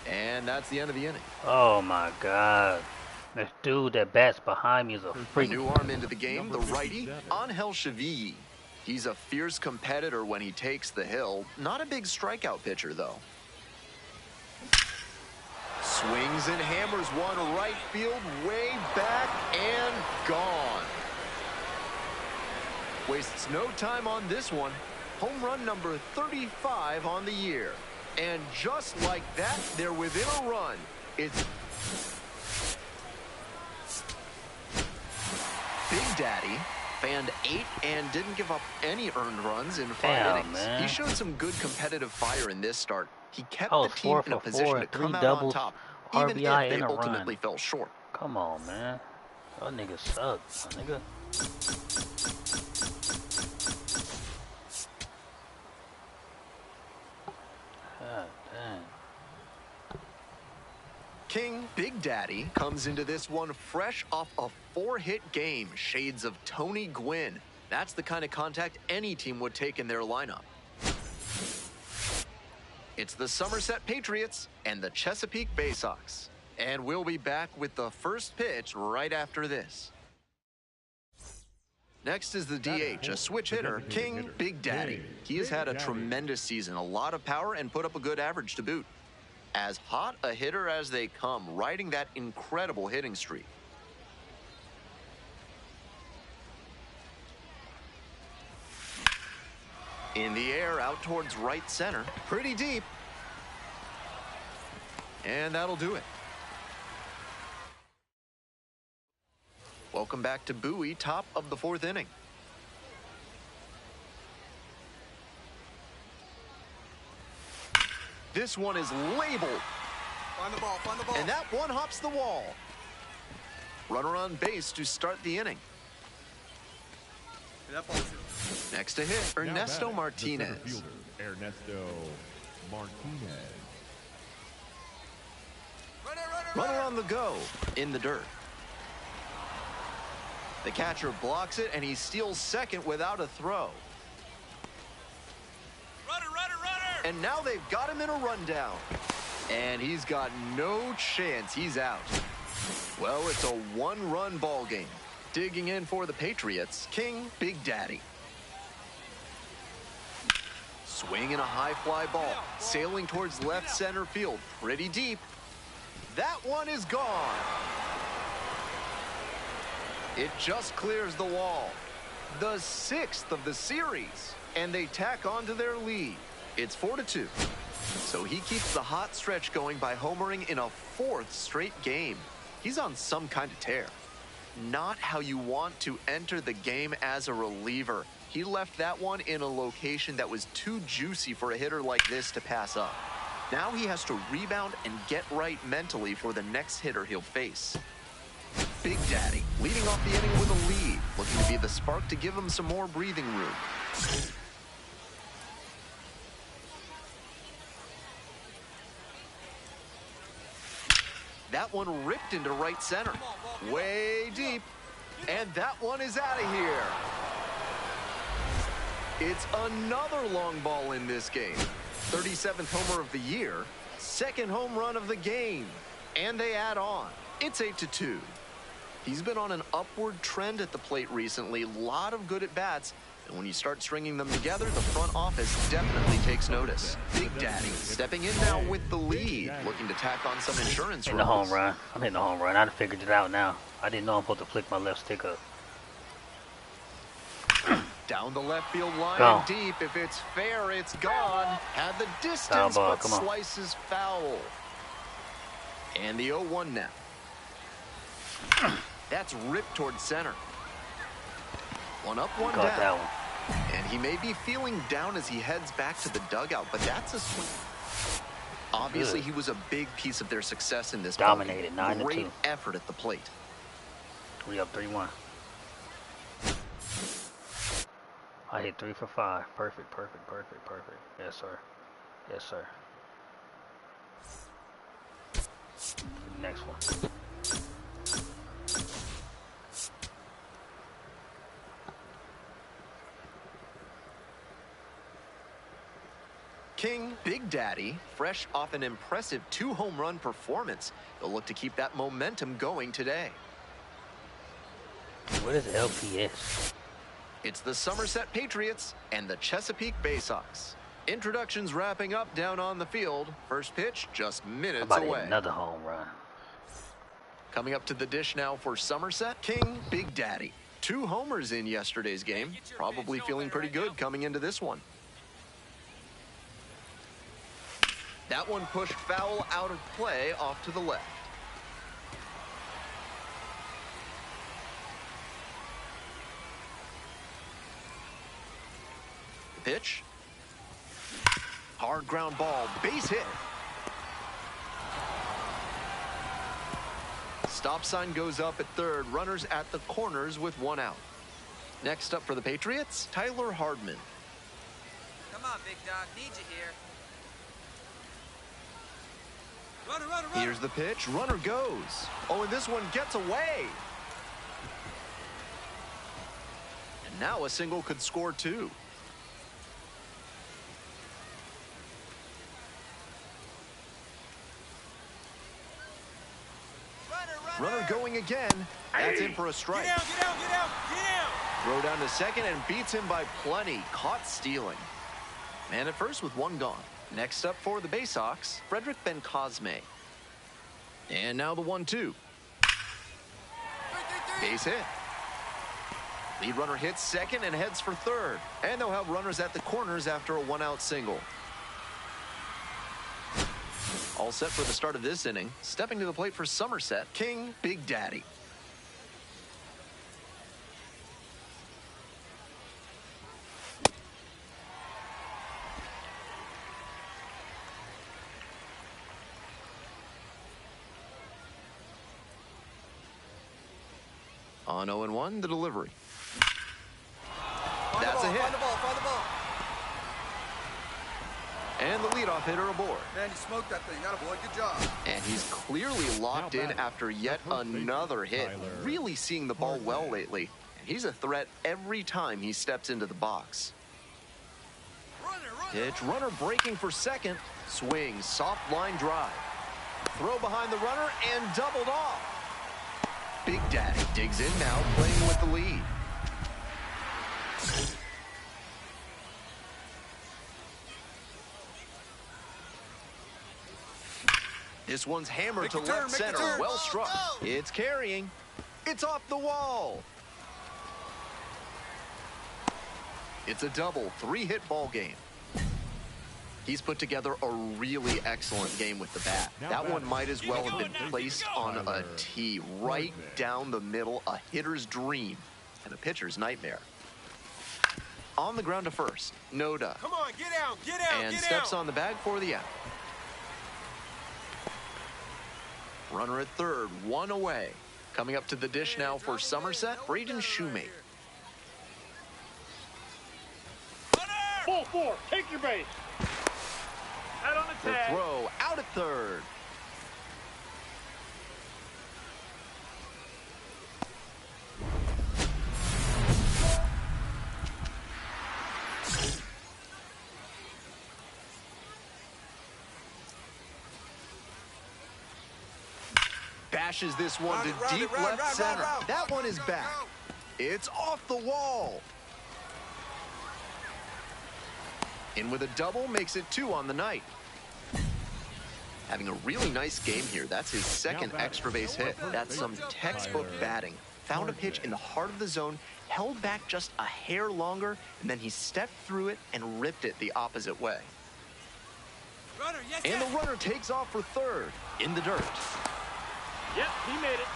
And that's the end of the inning. Oh my god. This dude that bats behind me is a A freak. new arm into the game, the righty, Angel Cheville. He's a fierce competitor when he takes the hill. Not a big strikeout pitcher, though. Swings and hammers one right field, way back and gone. Wastes no time on this one. Home run number 35 on the year. And just like that, they're within a run. It's Big Daddy fanned 8 and didn't give up any earned runs in 5 Damn, innings. man. He showed some good competitive fire in this start. He kept I the was team 4 in a for position 4, to 3 come out doubles, on top, even RBI if they and a ultimately run. fell short. Come on, man. Y'all niggas suck, my nigga. King Big Daddy comes into this one fresh off a 4-hit game, shades of Tony Gwynn. That's the kind of contact any team would take in their lineup. It's the Somerset Patriots and the Chesapeake Bay Sox. And we'll be back with the first pitch right after this. Next is the DH, a switch hitter, King Big Daddy. He has had a tremendous season, a lot of power, and put up a good average to boot. As hot a hitter as they come, riding that incredible hitting streak. In the air, out towards right center, pretty deep. And that'll do it. Welcome back to Bowie, top of the 4th inning. This one is labeled. Find the ball, find the ball. And that one hops the wall. Runner on base to start the inning. Hey, that ball's Next to hit, Ernesto Martinez. Fielder, Ernesto Martinez. Runner on the go, in the dirt. The catcher blocks it, and he steals second without a throw. Runner, runner, runner! And now they've got him in a rundown. And he's got no chance. He's out. Well, it's a 1-run ball game. Digging in for the Patriots, King Big Daddy. Swinging a high fly ball, sailing towards left center field, pretty deep. That one is gone. It just clears the wall. The 6th of the series, and they tack on to their lead. It's 4-2. So he keeps the hot stretch going by homering in a 4th straight game. He's on some kind of tear. Not how you want to enter the game as a reliever. He left that one in a location that was too juicy for a hitter like this to pass up. Now he has to rebound and get right mentally for the next hitter he'll face. Big Daddy leading off the inning with a lead, looking to be the spark to give him some more breathing room. That one ripped into right center, way deep, and that one is out of here. It's another long ball in this game. 37th homer of the year, 2nd home run of the game, and they add on. It's 8-2. He's been on an upward trend at the plate recently, a lot of good at-bats, and when you start stringing them together, the front office definitely takes notice. Big Daddy stepping in now with the lead, looking to tack on some insurance in the home run. I'm hitting the home run. I figured it out now. I didn't know I'm supposed to flick my left stick up. Down the left field line Gone. deep. If it's fair, it's gone. Had the distance, Foul ball. but Come on. slices foul. And the 0-1 now. That's ripped towards center. One up, one Caught down. that one. And he may be feeling down as he heads back to the dugout, but that's a swing. Obviously, Good. he was a big piece of their success in this Dominated, ball game. 9-2. Great effort at the plate. We up 3-1. I hit 3 for 5. Perfect, perfect, perfect, perfect. Yes, sir. Yes, sir. Next one. King Big Daddy, fresh off an impressive 2-home run performance. He'll look to keep that momentum going today. What is LPS? It's the Somerset Patriots and the Chesapeake Bay Sox. Introductions wrapping up down on the field. First pitch just minutes About to hit away. another home run. Coming up to the dish now for Somerset, King Big Daddy. 2 homers in yesterday's game. Probably feeling pretty good coming into this one. That one pushed foul out of play off to the left. The pitch. Hard ground ball, base hit. Stop sign goes up at third. Runners at the corners with 1 out. Next up for the Patriots, Tyler Hardman. Come on, big dog. Need you here. Here's the pitch. Runner goes. Oh, and this one gets away. And now a single could score two. Runner going again. That's in for a strike. Get out. Throw down to second and beats him by plenty. Caught stealing. Man at first with one gone. Next up for the Bay Sox, Frederick Ben-Cosme. And now the 1-2. Base hit. Lead runner hits second and heads for third. And they'll have runners at the corners after a one-out single. All set for the start of this inning. Stepping to the plate for Somerset, King Big Daddy. On 0-1, the delivery. That's a hit. Find the ball. And the leadoff hitter aboard. Man, you smoked that thing. Attaboy, good job. And he's clearly locked in after yet another hit. Really seeing the ball well lately. And he's a threat every time he steps into the box. Pitch, runner breaking for second. Swing, soft line drive. Throw behind the runner and doubled off. Big Daddy digs in now, playing with the lead. This one's hammered to left center. Well struck. It's carrying. It's off the wall. It's a double, three-hit ball game. He's put together a really excellent game with the bat. That one might as well have been placed on a tee right down the middle, a hitter's dream and a pitcher's nightmare. On the ground to first, Noda. Come on, get out. And steps on the bag for the out. Runner at third, one away. Coming up to the dish now for Somerset, Braden Shoemate. Ball four. Take your base. Out on the The tag. throw out at third. Bashes this one to deep left center. That one is back. It's off the wall. In with a double makes it two on the night. Having a really nice game here. That's his second extra base hit. That's some textbook batting. Found a pitch in the heart of the zone, held back just a hair longer, and then he stepped through it and ripped it the opposite way. And the runner takes off for third in the dirt. Yep, he made it.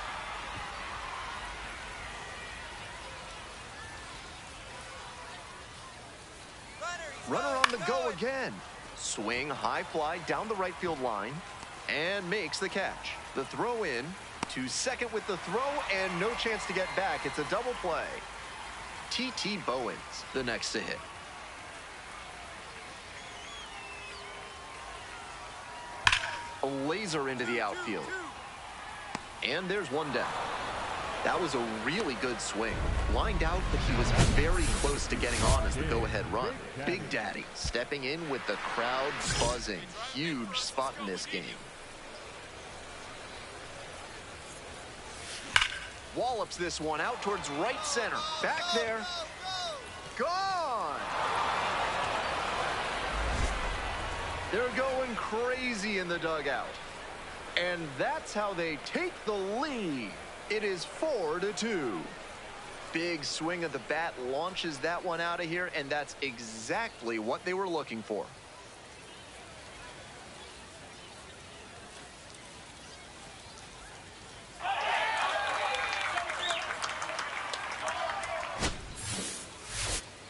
Runner on the go again. Swing, high fly down the right field line and makes the catch. The throw in to second with the throw and no chance to get back. It's a double play. T.T. Bowens, the next to hit. A laser into the outfield. And there's one down. That was a really good swing. Lined out, but he was very close to getting on as the go-ahead run. Big Daddy stepping in with the crowd buzzing. Huge spot in this game. Wallops this one out towards right center. Back there. Gone! They're going crazy in the dugout. And that's how they take the lead. It is 4-2. Big swing of the bat launches that one out of here, and that's exactly what they were looking for.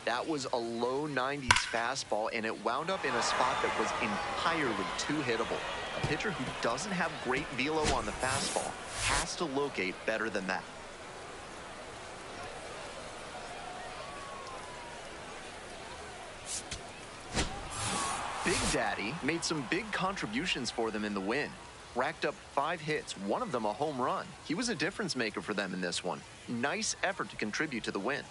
That was a low 90s fastball, and it wound up in a spot that was entirely too hittable. A pitcher who doesn't have great velo on the fastball has to locate better than that. Big Daddy made some big contributions for them in the win. racked up 5 hits, one of them a home run. He was a difference maker for them in this one. Nice effort to contribute to the win.